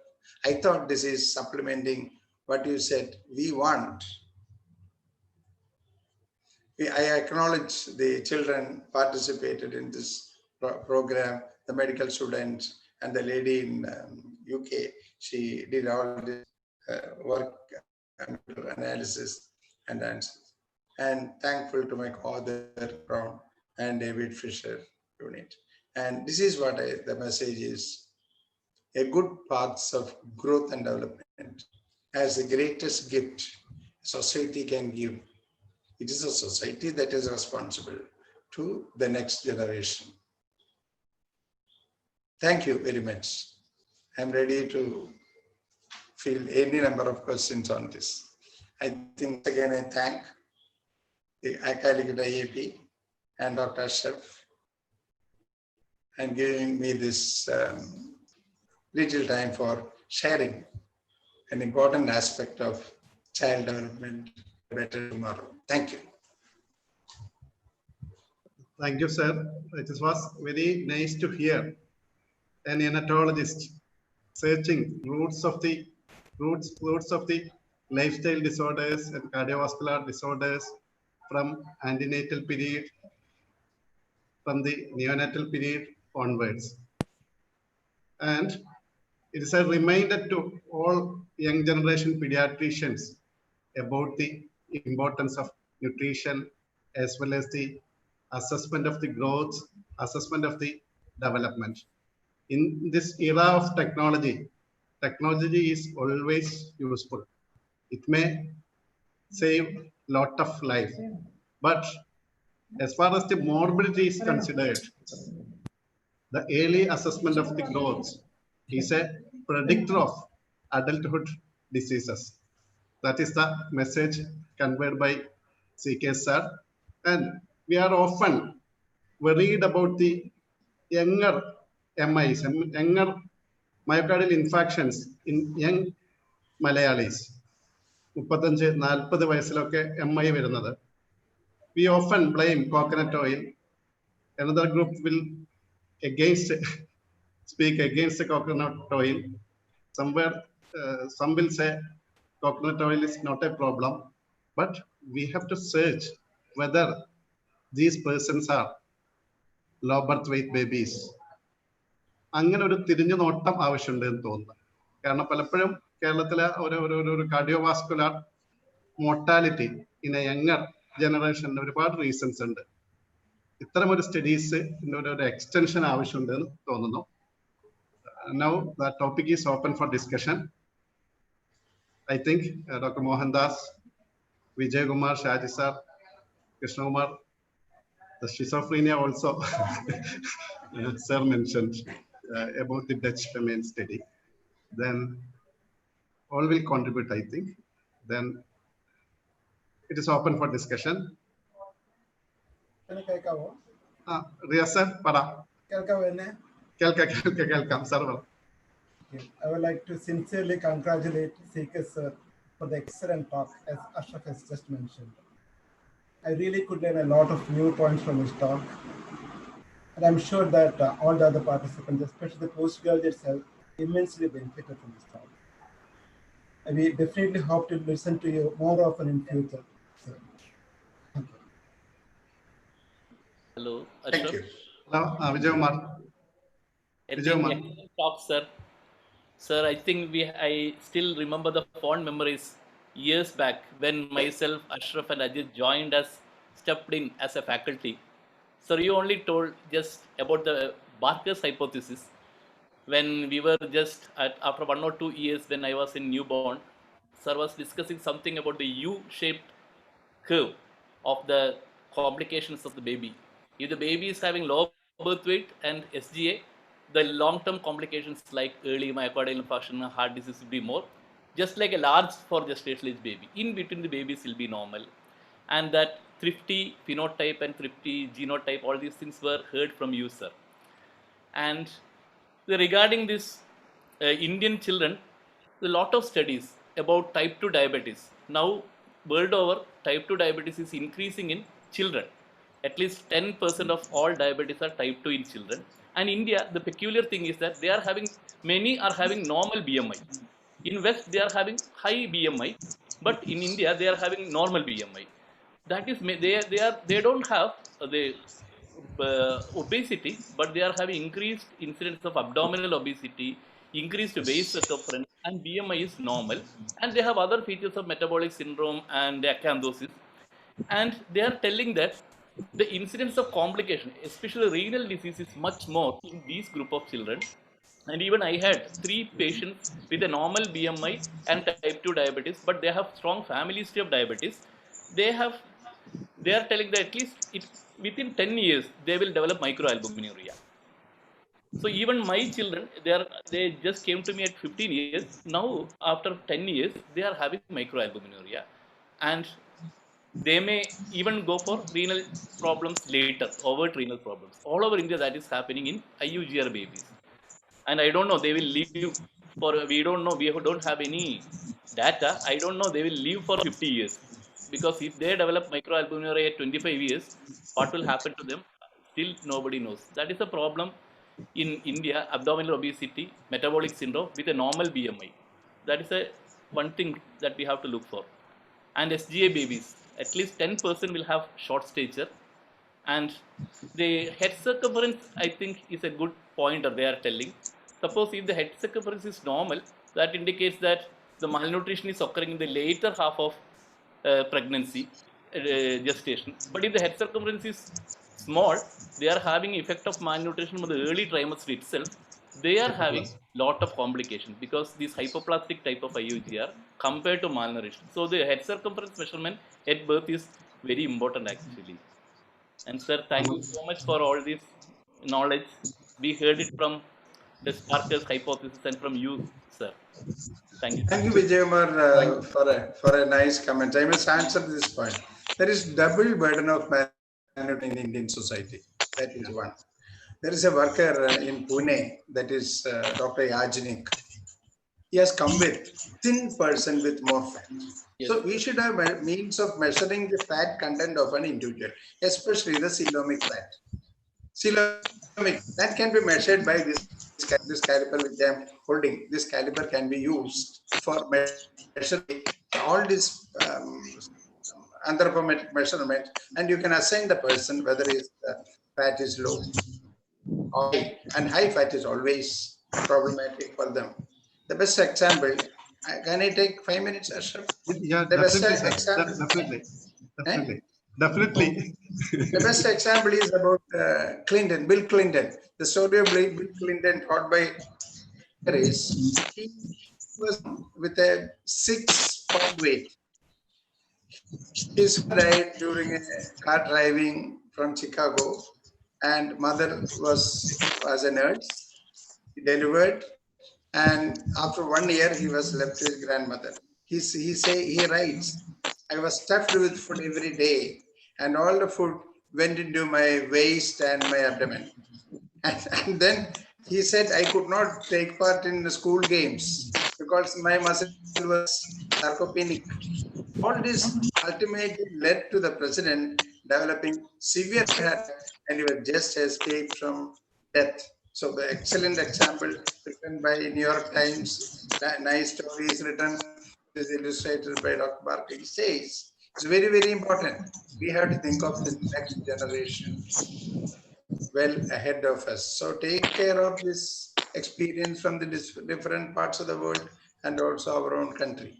I thought this is supplementing what you said. We want. I acknowledge the children participated in this program, the medical students and the lady in UK. She did all this work, analysis and answers. And thankful to my co-author Prof and David Fisher unit. And this is what the message is. A good paths of growth and development as the greatest gift society can give. It is a society that is responsible to the next generation. Thank you very much. I'm ready to field any number of questions on this. I think again I thank the Calicut IAP and Dr. Ashraf and giving me this little time for sharing an important aspect of child development better tomorrow. Thank you. Thank you, sir. It was very nice to hear an neonatologist searching roots of the lifestyle disorders and cardiovascular disorders from antenatal period, from the neonatal period onwards. And it is a reminder to all young generation pediatricians about the importance of nutrition as well as the assessment of the growth, assessment of the development. In this era of technology, technology is always useful. It may save lot of life, but as far as the morbidity is considered, the early assessment of the growth is a predictor of adulthood diseases. That is the message conveyed by CK sir. And we are often worried about the younger MIs, younger myocardial infarctions in young Malayalis. 35-40 വയസ്സിലൊക്കെ MI വരുന്നത്. We often blame coconut oil. Another group will speak against the coconut oil. Somewhere, some will say coconut oil is not a problem, but we have to search whether these persons are low birth weight babies. അങ്ങനെ ഒരു തിരിഞ്ഞു നോട്ടം ആവശ്യമുണ്ട് എന്ന് തോന്നുന്നു. കാരണം പലപ്പോഴും കേരളത്തിലെ ഒരു cardiovascular mortality in A younger ജനറേഷനിൽ ഒരുപാട് റീസൺസ് ഉണ്ട്. ഇത്തരം ഒരു സ്റ്റഡീസ് ഒരു എക്സ്റ്റൻഷൻ ആവശ്യമുണ്ട് എന്ന് തോന്നുന്നു. Now the topic is open for discussion. I think Dr. Mohandas, Vijay Kumar, Shaji sir, Krishna Kumar, the schizophrenia also sir mentioned about the Dutch feminine study. Then all will contribute, I think. Then it is open for discussion. Riya sir, para. Kelkam, sir. I would like to sincerely congratulate CK sir for the excellent talk, as Ashraf has just mentioned. I really could learn a lot of new points from his talk. And I'm sure that all the other participants, especially the postgraduates, have immensely benefited from this talk. And we definitely hope to listen to you more often in future. Sir. Thank you. Hello, Thank Ashraf. you. Hello, Vijay Kumar. Excellent talk, sir. Sir, I think I still remember the fond memories years back when myself, Ashraf and Ajit joined us, stepped in as a faculty. Sir, you only told just about the Barker's hypothesis when we were just after 1 or 2 years when I was in newborn. Sir was discussing something about the U-shaped curve of the complications of the baby. If the baby is having low birth weight and SGA, the long-term complications like early myocardial infarction, heart disease will be more, just like a large for gestational age baby. In between the babies will be normal. And that thrifty phenotype and thrifty genotype, all these things were heard from you, sir. And regarding this Indian children, a lot of studies about type 2 diabetes. Now, world over, type 2 diabetes is increasing in children. At least 10% of all diabetes are type 2 in children. And India, the peculiar thing is that many are having normal BMI. In West, they are having high BMI, but in India, they are having normal BMI. That is, they don't have the obesity, but they are having increased incidence of abdominal obesity, increased waist circumference, and BMI is normal. And they have other features of metabolic syndrome and acanthosis. And they are telling that the incidence of complication, especially renal disease, is much more in these group of children. And even I had 3 patients with a normal BMI and type 2 diabetes, but they have strong family history of diabetes. They are telling that at least within 10 years, they will develop microalbuminuria. So even my children, they just came to me at 15 years. Now, after 10 years, they are having microalbuminuria. And they may even go for renal problems later, overt renal problems. All over India, that is happening in IUGR babies. And I don't know, they will live for, we don't know, we don't have any data. I don't know, they will live for 50 years. Because if they develop microalbuminuria at 25 years, what will happen to them? Still nobody knows. That is a problem in India, abdominal obesity, metabolic syndrome with a normal BMI. That is one thing that we have to look for. And SGA babies, at least 10% will have short stature. And the head circumference, I think, is a good pointer they are telling. Suppose if the head circumference is normal, that indicates that the malnutrition is occurring in the later half of pregnancy, gestation. But if the head circumference is small, they are having effect of malnutrition from the early trimester itself. They are having lot of complications because this hypoplastic type of IUGR compared to malnourishment. So the head circumference measurement at birth is very important actually. And sir, thank you so much for all this knowledge. We heard it from the Sparker's hypothesis and from you, sir. Thank you. Thank you, Vijayamar, for a nice comment. I must answer this point. There is double burden of malnutrition in Indian society. That is one. There is a worker in Pune, that is Dr. Yajnik. He has come with thin person with more fat. Yes. So we should have a means of measuring the fat content of an individual, especially the coelomic fat. Coelomic, that can be measured by this caliper which I am holding. This caliper can be used for measuring all these anthropometric measurements, and you can assign the person whether his fat is low or high, and high fat is always problematic for them. The best example, can I take 5 minutes, Ashraf? Yeah, the definitely, best example, definitely. The best example is about Clinton, Bill Clinton. The story of Bill Clinton taught by Harris. He was with a 6-pound weight. His father died during a car driving from Chicago, and mother was a nurse. He delivered, and after 1 year, he was left with his grandmother. He writes, I was stuffed with food every day, and all the food went into my waist and my abdomen. And then he said, I could not take part in the school games because my muscle was sarcopenic. All this ultimately led to the president developing severe heart, and he was just escaped from death. So the excellent example written by New York Times, nice story is written, is illustrated by Dr. Barker. He says, it's very, very important. We have to think of the next generation well ahead of us. So take care of this experience from the different parts of the world and also our own country.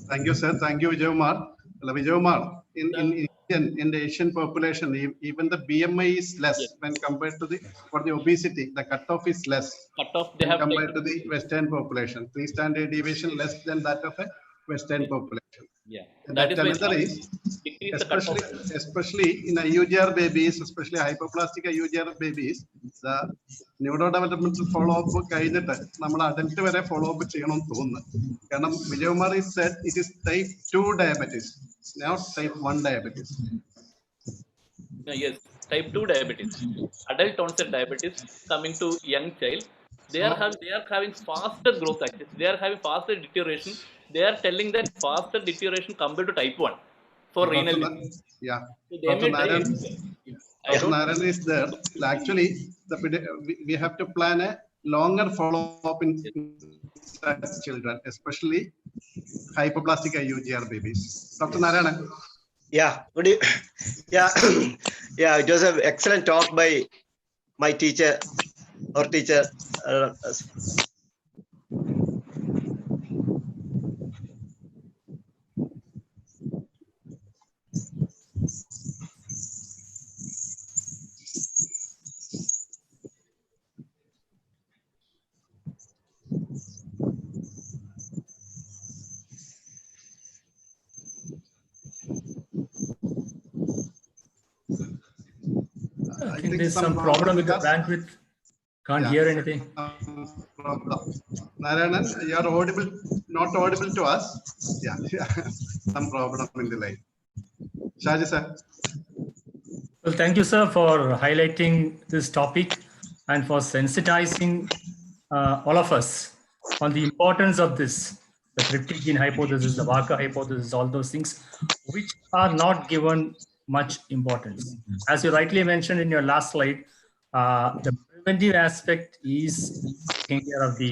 Thank you, sir. Thank you, Vijayamar. Vijayamar, in the Asian population, even the BMI is less when compared to for the obesity. The cutoff is less compared to the Western population. 3 standard deviation less than that of a Western population. Yeah, that is another is especially in IUGR babies, especially hypoplastic IUGR babies, the neurodevelopmental follow-up കഴിഞ്ഞിട്ട് നമ്മൾ adult വരെ follow up ചെയ്യണം തോന്നുന്നു. കാരണം Vijayamar is said it is type 2 diabetes, not type 1 diabetes. Yes, type 2 diabetes, adult onset diabetes coming to young child. They are having faster growth actually. They are having faster deterioration. They are telling that faster deterioration compared to type 1 for renal. Yeah. So they Naran is there. Actually, we have to plan a longer follow-up in children, especially hypoplastic IUGR babies. Dr. Narayanan. Yeah, yeah, it was an excellent talk by my teacher, our teacher. I think there's some problem with the bandwidth. Can't hear anything. Narayanan, you are audible, not audible to us. Yeah. Some problem in the line. Shaji sir. Well, thank you, sir, for highlighting this topic and for sensitizing all of us on the importance of this, the cryptic gene hypothesis, the Barker hypothesis, all those things, which are not given much importance. As you rightly mentioned in your last slide, the preventive aspect is taking care of the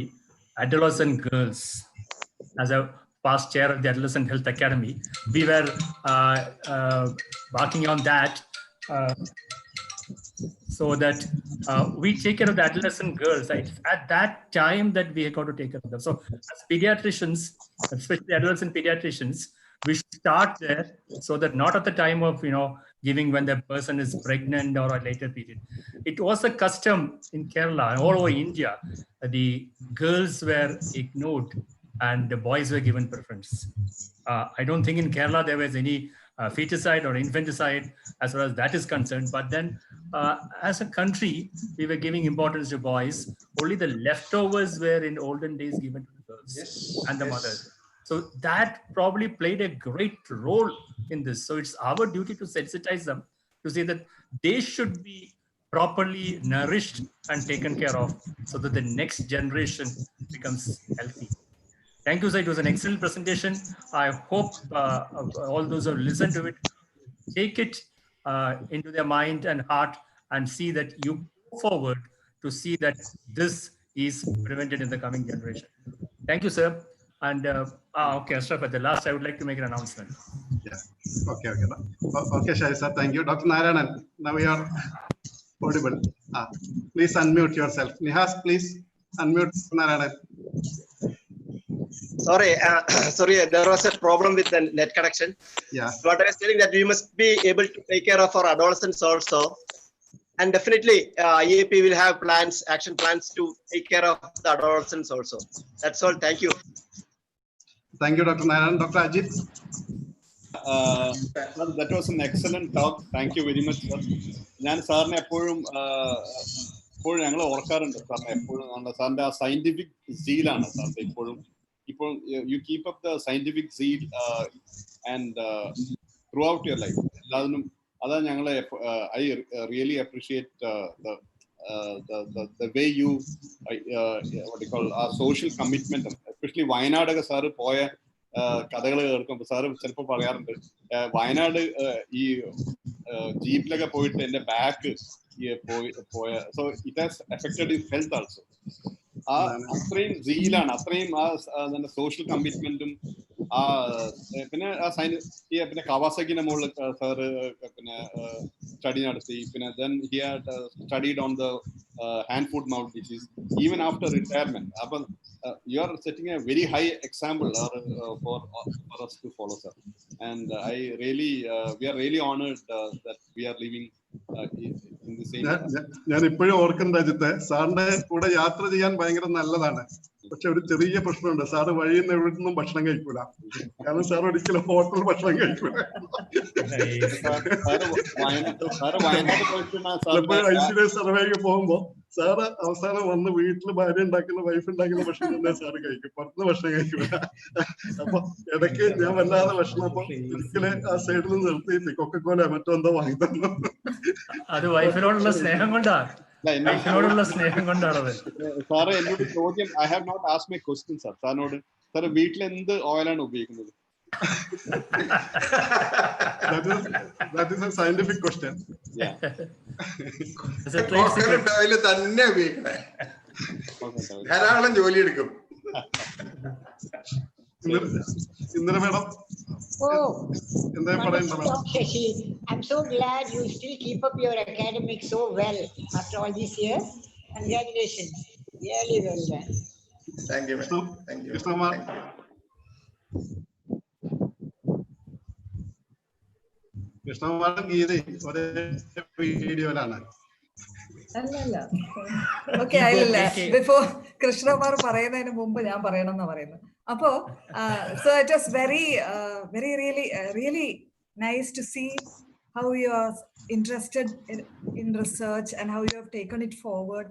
adolescent girls. As a past chair of the Adolescent Health Academy, we were working on that so that we take care of the adolescent girls. It's at that time that we have got to take care of them. So as pediatricians, especially adolescent pediatricians, we should start there, so that not at the time of, giving when the person is pregnant or a later period. It was a custom in Kerala and all over India. The girls were ignored and the boys were given preference. I don't think in Kerala there was any feticide or infanticide as far as that is concerned. But then as a country, we were giving importance to boys. Only the leftovers were in olden days given to the girls and the mothers. So that probably played a great role in this. So it's our duty to sensitize them to say that they should be properly nourished and taken care of, so that the next generation becomes healthy. Thank you, sir. It was an excellent presentation. I hope all those who listen to it take it into their mind and heart and see that you go forward to see that this is prevented in the coming generation. Thank you, sir. And okay, Ashraf, at the last, I would like to make an announcement. Yes. Okay. Okay, Shai sir. Thank you. Dr. Narayanan, now we are audible. Please unmute yourself. Nihas, please unmute Narayanan. Sorry, there was a problem with the net connection. Yeah. But I was telling that we must be able to take care of our adolescents also. And definitely IAP will have plans, action plans to take care of the adolescents also. That's all. Thank you. Thank you, Dr. Narayanan. Dr. Ajit. That was an excellent talk. Thank you very much, sir. ഞാൻ സാറിനെ എപ്പോഴും ഞങ്ങൾ ഓർക്കാറുണ്ട് സാറിനെ എപ്പോഴും സാറിന്റെ ആ scientific സീലാണ് സാറിന്റെ ഇപ്പോഴും you keep up the scientific zeal and throughout your life. I really appreciate the way you what you call social commitment, especially Wayanad sir poya കഥകൾ കേൾക്കുമ്പോൾ സാറ് ചിലപ്പോൾ പറയാറുണ്ട് വയനാട് ഈ ജീപ്പിലൊക്കെ പോയിട്ട് എന്റെ ബാക്ക് പോയ so it has affected his health also. അത്രയും സീലാണ്, അത്രയും സോഷ്യൽ കമ്മിറ്റ്മെന്റും പിന്നെ കവാസക്കിന്റെ മുകളിൽ സാറ് സ്റ്റഡി നടത്തി. പിന്നെ then he had studied on the hand foot mouth disease even after retirement. അപ്പം you are setting a very high example for us to follow, sir. And we are really honored that we are living in the same. ഞാൻ ഇപ്പോഴും ഓർക്കുന്ന രാജ്യത്തെ സാറിന്റെ കൂടെ യാത്ര ചെയ്യാൻ ഭയങ്കര നല്ലതാണ്. പക്ഷെ ഒരു ചെറിയ പ്രശ്നമുണ്ട്, സാറ് വഴിയിൽ നിന്ന് എവിടെ നിന്നും ഭക്ഷണം കഴിക്കൂല. കാരണം സാർ ഒരിക്കലും ഹോട്ടൽ ഭക്ഷണം കഴിക്കൂല. ഐസിഡി സർവേക്ക് പോകുമ്പോ സാറ് അവസാനം വന്ന് വീട്ടിൽ ഭാര്യ ഉണ്ടാക്കുന്ന വൈഫ് ഉണ്ടാക്കുന്ന ഭക്ഷണം തന്നെ സാറ് കഴിക്കും, പുറത്തുനിന്ന് ഭക്ഷണം കഴിക്കൂല. അപ്പൊ ഇടയ്ക്ക് ഞാൻ വല്ലാതെ ഭക്ഷണം അപ്പൊ ഒരിക്കല് ആ സൈഡിൽ നിന്ന് നിർത്തിയിട്ട് കൊക്കക്കോല മറ്റോ എന്തോ വാങ്ങി തന്നു. അത് വൈഫിനോടുള്ള സ്നേഹം കൊണ്ടാണ്. സാറ് എന്നോട് ചോദ്യം, I have not asked my question sir. സാറിനോട് സാർ വീട്ടിൽ എന്ത് ഓയിലാണ് ഉപയോഗിക്കുന്നത്? That is a scientific question. Yeah. തന്നെ ഉപയോഗിക്കണേ, ധാരാളം ജോലി എടുക്കും. Indra madam. Oh, Shashi, I'm so glad you still keep up your academics so well after all these years. Congratulations, really well done. Thank you, madam. Thank you. Krishnakumaran Geetha ഒരേ വീഡിയോയിലാണ്. Okay, അല്ല before Krishnakumar പറയുന്നതിന് മുമ്പ് ഞാൻ പറയണമെന്നാ പറയുന്നത്. അപ്പോ so it was very really nice to see how you are interested in research and how you have taken it forward.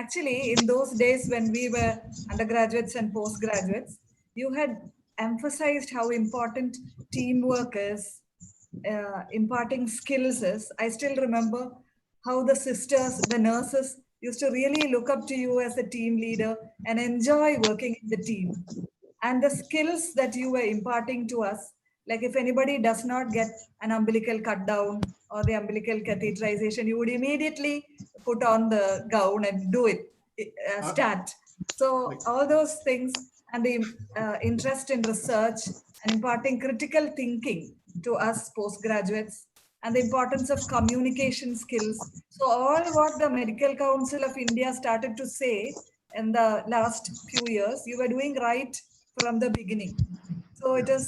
Actually, in those days when we were undergraduates and postgraduates, you had emphasized how important teamwork is, imparting skills is. I still remember how the sisters, the nurses used to really look up to you as a team leader and enjoy working in the team. And the skills that you were imparting to us, like if anybody does not get an umbilical cut down or the umbilical catheterization, you would immediately put on the gown and do it, stat. So all those things and the interest in research and imparting critical thinking to us postgraduates and the importance of communication skills. So all what the Medical Council of India started to say in the last few years, you were doing right from the beginning. So it was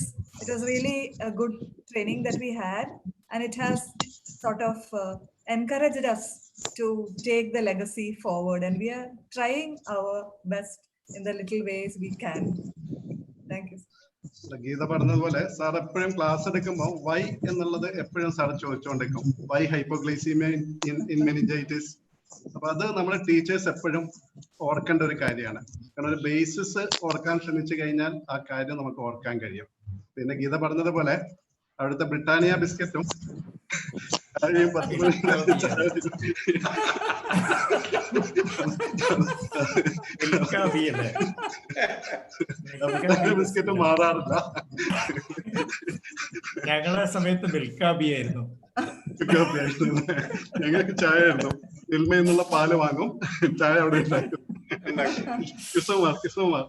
really a good training that we had, and it has sort of encouraged us to take the legacy forward, and we are trying our best in the little ways we can. Thank you. Geetha പറഞ്ഞതുപോലെ sir എപ്പോഴും class എടുക്കുമ്പോൾ why എന്നുള്ളത് എപ്പോഴും sir ചോദിച്ചുകൊണ്ടിരിക്കും. Why hypoglycaemia in meningitis. അപ്പൊ അത് നമ്മുടെ teachers എപ്പോഴും ഓർക്കേണ്ട ഒരു കാര്യമാണ്. കാരണം ഒരു ബേസിസ് ഓർക്കാൻ ശ്രമിച്ചു കഴിഞ്ഞാൽ ആ കാര്യം നമുക്ക് ഓർക്കാൻ കഴിയും. പിന്നെ ഗീത പറഞ്ഞതുപോലെ അവിടുത്തെ ബ്രിട്ടാനിയ ബിസ്ക്കറ്റും ബിസ്ക്കറ്റ് മാറാറില്ല. ഞങ്ങളെ സമയത്ത് മിൽക്കാബിയായിരുന്നു. ഞങ്ങൾക്ക് ചായ ആയിരുന്നു. മിൽമയിൽ നിന്നുള്ള പാല് വാങ്ങും, ചായ അവിടെ ഉണ്ടാക്കും. കിസുമാർ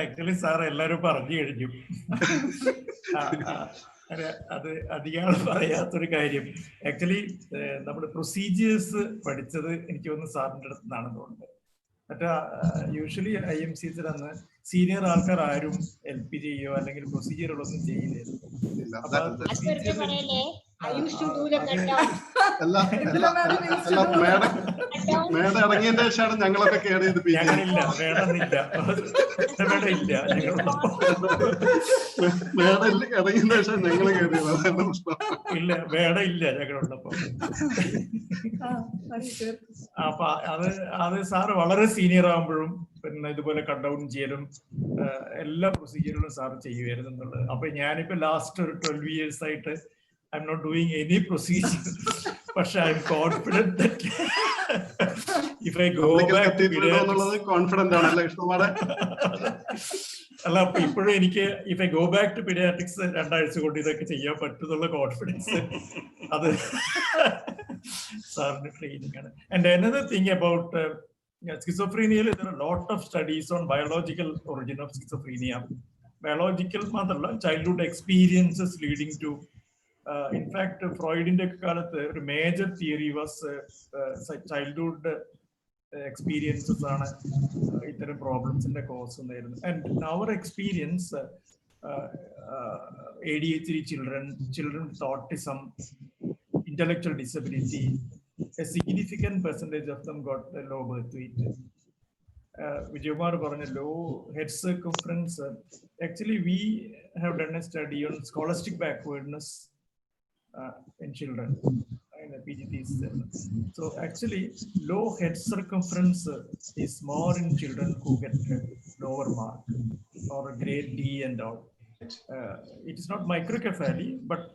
ആക്ച്വലി സാർ എല്ലാരും പറഞ്ഞു കഴിഞ്ഞു. അത് അധികം പറയാത്തൊരു കാര്യം. ആക്ച്വലി നമ്മുടെ പ്രൊസീജിയേഴ്സ് പഠിച്ചത് എനിക്ക് തോന്നുന്നു സാറിൻ്റെ അടുത്ത് നിന്നാണെന്ന് തോന്നുന്നത്. മറ്റേ യൂഷ്വലി IMCസിൽ അന്ന് സീനിയർ ആൾക്കാർ ആരും LP ചെയ്യോ അല്ലെങ്കിൽ പ്രൊസീജിയറുകളൊന്നും ചെയ്യില്ലായിരുന്നു. മേഡം ഇറങ്ങിയതിന്റെ ശേഷമാണ് ഞങ്ങളൊക്കെ കയറി ചെയ്ത് ഞങ്ങളില്ല, വേണമെന്നില്ല, വേടയില്ല, മേഡം ഇറങ്ങിയതിന്റെ ശേഷം ഞങ്ങൾ കയറിയത്. ഇല്ല, വേടയില്ല ഞങ്ങളുള്ളപ്പോ. അപ്പൊ അത് സാറ് വളരെ സീനിയർ ആകുമ്പോഴും പിന്നെ ഇതുപോലെ കട്ട് ഡൗൺ ചെയ്യലും എല്ലാ പ്രൊസീജിയറുകളും സാർ ചെയ്യുമായിരുന്നു എന്നുള്ളത്. അപ്പൊ ഞാനിപ്പോ ലാസ്റ്റ് ഒരു 12 years ആയിട്ട് I am not doing any procedure. പക്ഷെ I am confident that if I go back confident ആണല്ലേ ഇഷ്ടമാണ്. അല്ല, അപ്പൊ ഇപ്പോഴും എനിക്ക് if I go back to paediatrics 2 ആഴ്ച കൊണ്ട് ഇതൊക്കെ ചെയ്യാൻ പറ്റുന്നുള്ള കോൺഫിഡൻസ് അത് സാറിന്റെ ട്രെയിനിങ് ആണ്. And another thing about schizophrenia, there are a lot of studies on biological origin of schizophrenia. Biological മാത്രമല്ല, childhood experiences leading to in fact ഫ്രോയിഡിന്റെ കാലത്ത് ഒരു major theory was childhood experiences ആണ് ഇത്തരം പ്രോബ്ലംസിന്റെ കോസ് എന്നായിരുന്നു. ആൻഡ് അവർ experience ADHD children with autism, intellectual disability, a significant percentage of them got a low birth weight. Vijaykumar പറഞ്ഞ low head circumference. Actually, we have done a study on scholastic backwardness in children in the PGTs. So actually, low head circumference is more in children who get lower mark or grade D and all. It is not microcephaly, but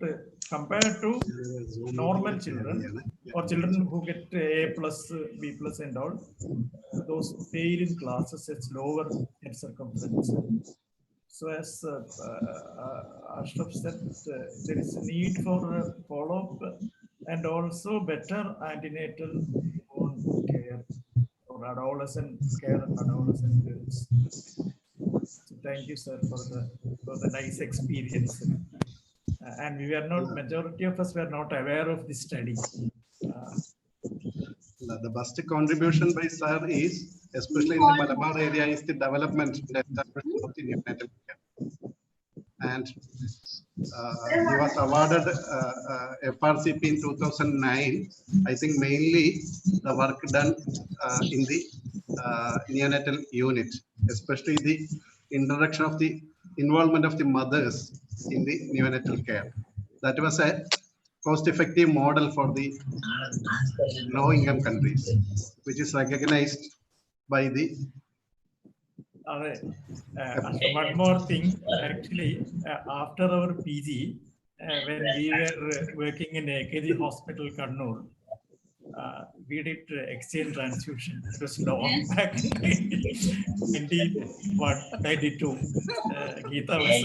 compared to normal children or children who get A+, B+ and all, those fail in classes, it's lower head circumference. So as Ashraf said, there is a need for follow-up and also better antenatal care or adolescent care of adolescent girls. So thank you, sir, for the nice experience. And we were not, majority of us were not aware of this study. The best contribution by sir is, especially in the Malabar area, is the development and establishment of the neonatal care. And he was awarded FRCP in 2009. I think mainly the work done in the neonatal unit, especially the introduction of the involvement of the mothers in the neonatal care. That was a cost-effective model for the low-income countries, which is recognized by the. One more thing, actually, after our PG, when we were working in AKG Hospital, Kannur, we did exchange transfusion. It was long back in 1992. Geeta was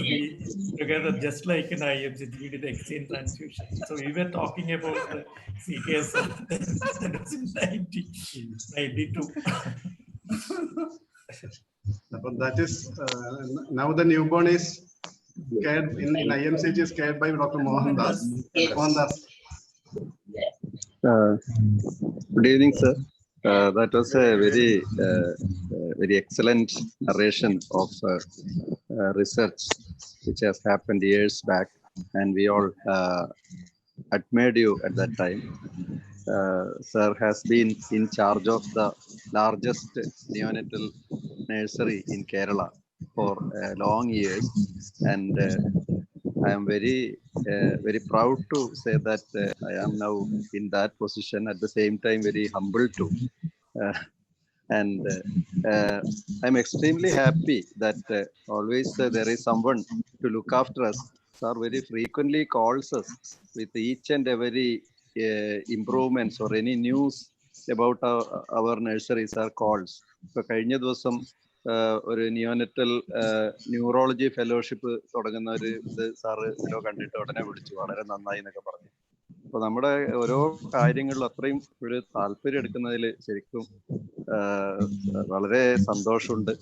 together just like in IAP. We did exchange transfusion. So we were talking about the CKS that was in 1992. But that is now the newborn is in IMCG is carried by Dr. Mohandas. Yes. Mohandas. Good evening, sir. That was a very excellent narration of research which has happened years back, and we all admired you at that time. Sir has been in charge of the largest neonatal nursery in Kerala for long years, and I am very proud to say that I am now in that position. At the same time, very humble too. And I'm extremely happy that always there is someone to look after us. Sir very frequently calls us with each and every improvements or any news about our nurseries are calls. So കഴിഞ്ഞ ദിവസം ഒരു neonatal neurology fellowship തുടങ്ങുന്ന ഒരു ഇത് sir കണ്ടിട്ട് ഉടനെ വിളിച്ചു, വളരെ നന്നായി എന്നൊക്കെ പറഞ്ഞു. അപ്പൊ നമ്മുടെ ഓരോ കാര്യങ്ങളിലും അത്രയും ഒരു താല്പര്യം എടുക്കുന്നതിൽ ശരിക്കും വളരെ സന്തോഷമുണ്ട്.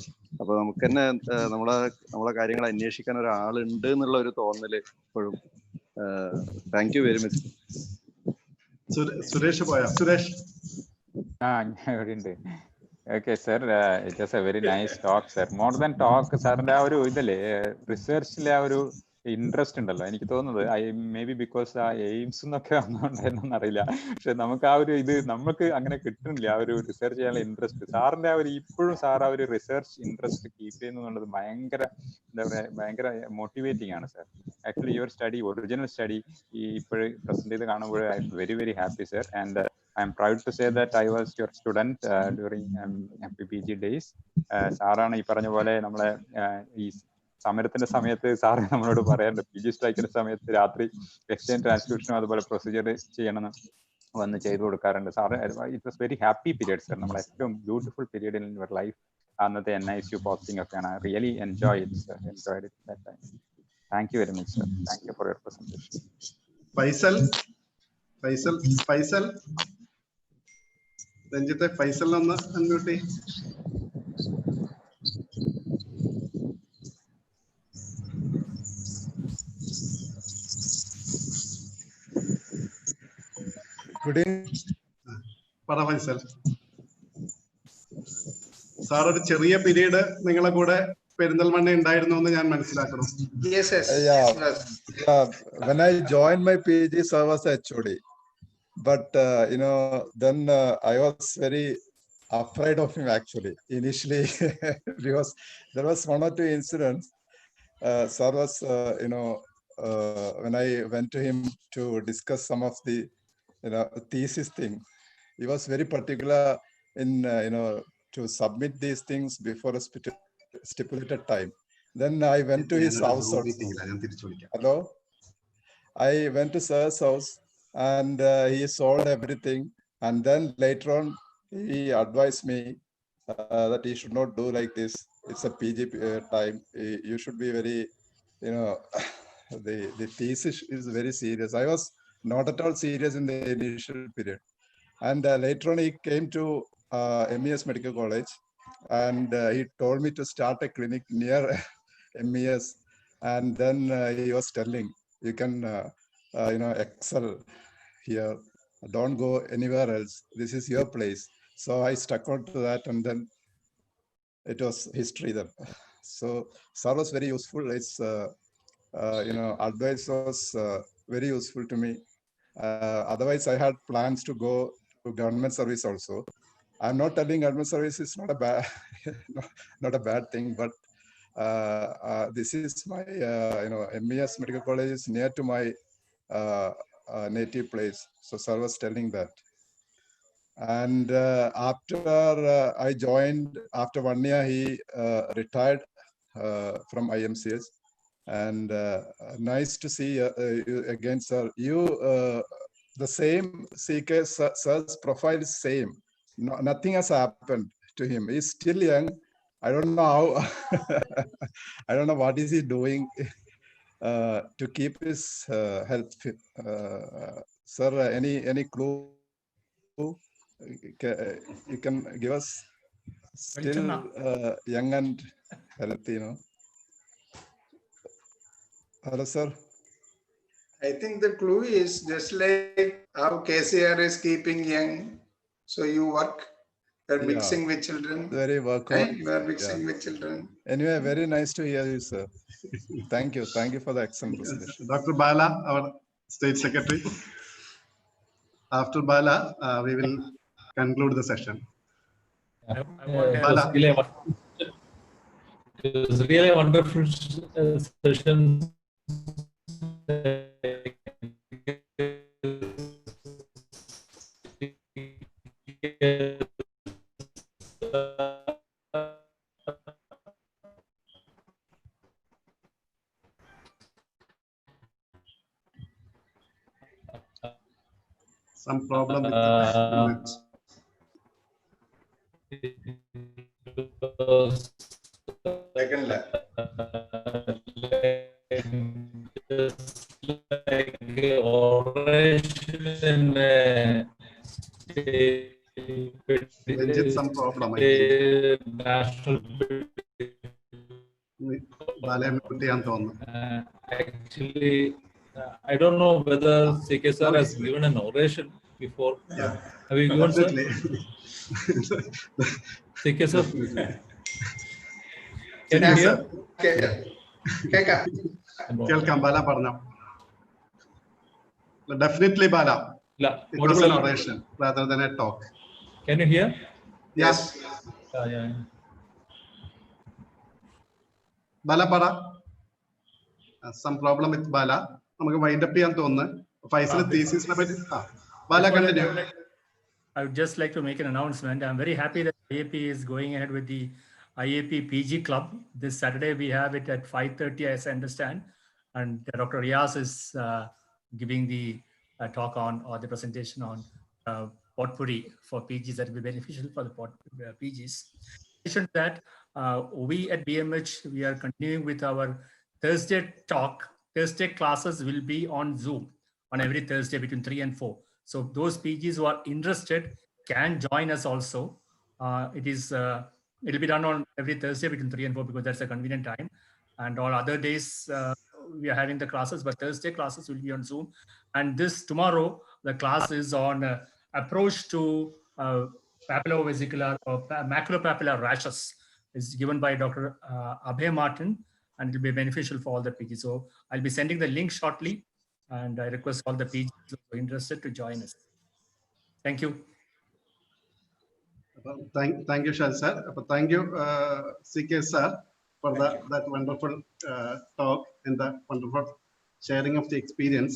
അപ്പൊ നമുക്ക് തന്നെ നമ്മളെ കാര്യങ്ങൾ അന്വേഷിക്കാൻ ഒരാളുണ്ട് എന്നുള്ള ഒരു തോന്നല് എപ്പോഴും. Thank you very much. Suresh പോയാ? സുരേഷ്. ഇവിടെ ഉണ്ട്. Okay, sir. It was a very nice talk, sir. More than talk, സാറിന്റെ ആ ഒരു ഇതില്ലേ റിസർച്ചിലെ ആ ഒരു ഇൻട്രസ്റ്റ് ഉണ്ടല്ലോ, എനിക്ക് തോന്നുന്നത് മേ ബി ബിക്കോസ് ആ എയിംസ് എന്നൊക്കെ വന്നോണ്ടായിരുന്നു അറിയില്ല, പക്ഷെ നമുക്ക് ആ ഒരു ഇത് നമുക്ക് അങ്ങനെ കിട്ടുന്നില്ല, ആ ഒരു റിസർച്ച് ചെയ്യാനുള്ള ഇൻട്രസ്റ്റ്. സാറിന്റെ ആ ഒരു ഇപ്പോഴും സാർ ആ ഒരു റിസർച്ച് ഇൻട്രസ്റ്റ് കീപ്പ് ചെയ്യുന്നു എന്നുള്ളത് ഭയങ്കര എന്താ പറയുക, ഭയങ്കര മോട്ടിവേറ്റിംഗ് ആണ് sir. Actually your study, original study ഇപ്പോഴും പ്രസന്റ് ചെയ്ത് കാണുമ്പോൾ I am very very happy, sir. And I'm proud to say that I was your student during PG days. സാറാണ് ഈ പറഞ്ഞ പോലെ നമ്മളെ ഈ സമരത്തിന്റെ സമയത്ത് സാറ് നമ്മളോട് പറയാറുണ്ട്, PG സ്ട്രൈക്കിന്റെ സമയത്ത് രാത്രി എക്സ്ചേഞ്ച് ട്രാൻസ്ക്രിപ്ഷനും അതുപോലെ പ്രൊസീജിയർ ചെയ്യണമെന്ന് വന്ന് ചെയ്തു കൊടുക്കാറുണ്ട് sir. It was very happy period sir, നമ്മളെ ഏറ്റവും beautiful period in your life. അന്നത്തെ NISU പോസ്റ്റിംഗ് ഒക്കെയാണ്. Really enjoyed it that time. Thank you very much sir. Thank you for your presentation. Faisal രഞ്ജിത്തെ, ഫൈസൽ ഒന്ന് അൺമ്യൂട്ട് ചെയ്യും. Good evening. പറ Faisal. Sir ഒരു ചെറിയ പീരീഡ് നിങ്ങളെ കൂടെ പെരിന്തൽമണ്ണ ഉണ്ടായിരുന്നു എന്ന് ഞാൻ മനസ്സിലാക്കുന്നു. Yes, yes. When I joined my PG, sir was HOD. But then I was very afraid of him actually initially because there was one or two incidents. Sir was when I went to him to discuss some of the thesis thing, he was very particular in to submit these things before a stipulated time. Then I went to his house. Hello, I went to sir's house and he solved everything, and then later on he advised me that he should not do like this. It's a PG time. You should be very, the thesis is very serious. I was not at all serious in the initial period, and later on he came to MES Medical College, and he told me to start a clinic near MES, and then he was telling, you can excel here, don't go anywhere else, this is your place. So I stuck on to that, and then it was history then. So sir was very useful. His advice was very useful to me. Otherwise I had plans to go to government service also. I'm not telling government service is not a bad not a bad thing, but this is my MES Medical College is near to my native place. So sir was telling that. And after I joined, after 1 year, he retired from IMCS. And nice to see you again, sir. You, the same CK, sir's profile is same. No, nothing has happened to him. He's still young. I don't know how, I don't know what is he doing to keep his health fit. Sir, any clue you can give us? Still young and healthy, Hello, sir. I think the clue is just like how KCR is keeping young. So you work, you're Yeah. mixing with children. Very work. You are mixing with children. Anyway, very nice to hear you, sir. Thank you. Thank you for the excellent presentation. Dr. Bala, our State Secretary. After Bala, we will conclude the session. It was really a wonderful session. Some problem with the net. Some problem, I think. Actually, I don't know whether CK has given an oration before. Yeah. Have you given, sir? CK sir? Can you hear? Kelkam Bala Parnam. Definitely Bala. It was an oration rather than a talk. Can you hear? Yes. Yeah. Bala Para. Some problem with Bala. നമുക്ക് wind up ചെയ്യാൻ തോന്നുന്നു. ഫൈസൽ thesis-നെ പറ്റി. Bala continue. I would just like to make an announcement. I'm very happy that IAP is going ahead with the IAP PG Club. This Saturday we have it at 5:30, as I understand. And Dr. Riaz is giving the talk on, or the presentation on potpourri for PGs that will be beneficial for the PGs. In addition to that, we at BMH, we are continuing with our Thursday talk. Thursday classes will be on Zoom on every Thursday between 3 and 4. So those PGs who are interested can join us also. It'll be done on every Thursday between 3 and 4 because that's a convenient time. And all other days we are having the classes, but Thursday classes will be on Zoom. And tomorrow, the class is on approach to papillovesicular or maculopapillar rashes. It's given by Dr. Abhay Martin, and it will be beneficial for all the PGs. So I'll be sending the link shortly, and I request all the PGs who are interested to join us. Thank you. Thank you, Shah sir. Thank you, CK sir, for that wonderful talk and that wonderful sharing of the experience.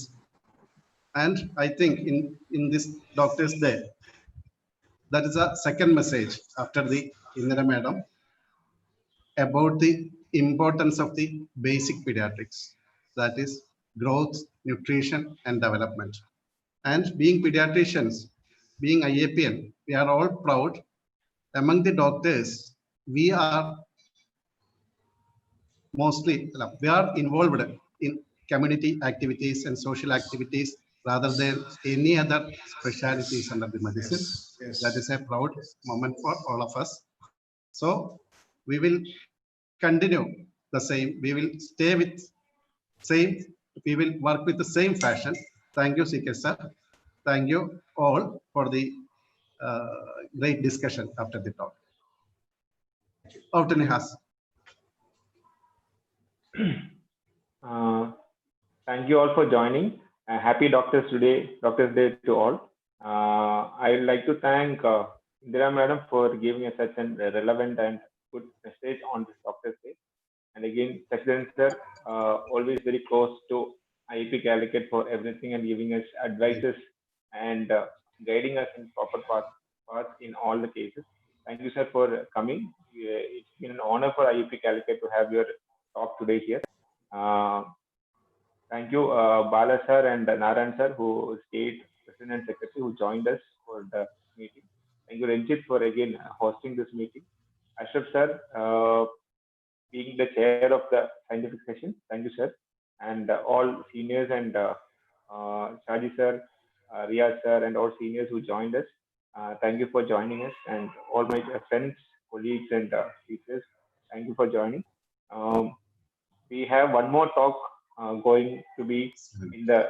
And I think in this Doctor's Day, that is a second message after the Indira Madam about the importance of the basic pediatrics, that is growth, nutrition, and development. And being pediatricians, being IAPN, we are all proud. Among the doctors, we are involved in community activities and social activities rather than any other specialties under the medicine. Yes. That is a proud moment for all of us. So we will continue the same. We will stay with same. We will work with the same fashion. Thank you, CK sir. Thank you all for the great discussion after the talk. Out to Nihas. Thank you all for joining. Happy Doctors Day to all. I would like to thank Indira Madam for giving us such a relevant and good message on this Doctors Day. And again, Sasidharan sir, always very close to IAP Calicut for everything and giving us advices and guiding us in proper path in all the cases. Thank you, sir, for coming. It's been an honor for IAP Calicut to have your talk today here. Thank you, Bala sir and Naran sir, who State President and Secretary, who joined us for the meeting. Thank you, Ranjit, for again hosting this meeting. Ashraf sir, being the chair of the scientific session. Thank you, sir. And all seniors and Shaji sir, Riyaz sir, and all seniors who joined us. Thank you for joining us, and all my friends, colleagues, and teachers. Thank you for joining. We have one more talk going to be in the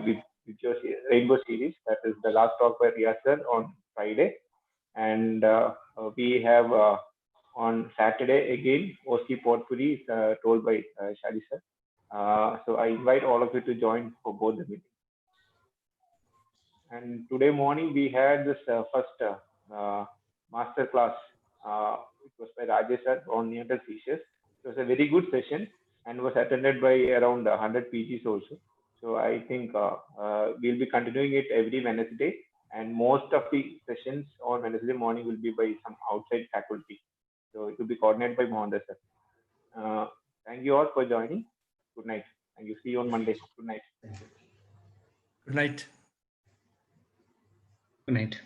with your Rainbow series. That is the last talk by Riyaz sir on Friday, and we have on Saturday again OC Potpourri told by Shadi sir. So I invite all of you to join for both the meetings. And today morning we had this first master class. It was by Rajesh sir on neonatal seizures. It was a very good session and was attended by around 100 PGs also. So I think we'll be continuing it every Wednesday, and most of the sessions on Wednesday morning will be by some outside faculty. So it will be coordinated by Mohandas sir. Thank you all for joining. Good night. Thank you. See you on Monday. Good night. Good night. Good night.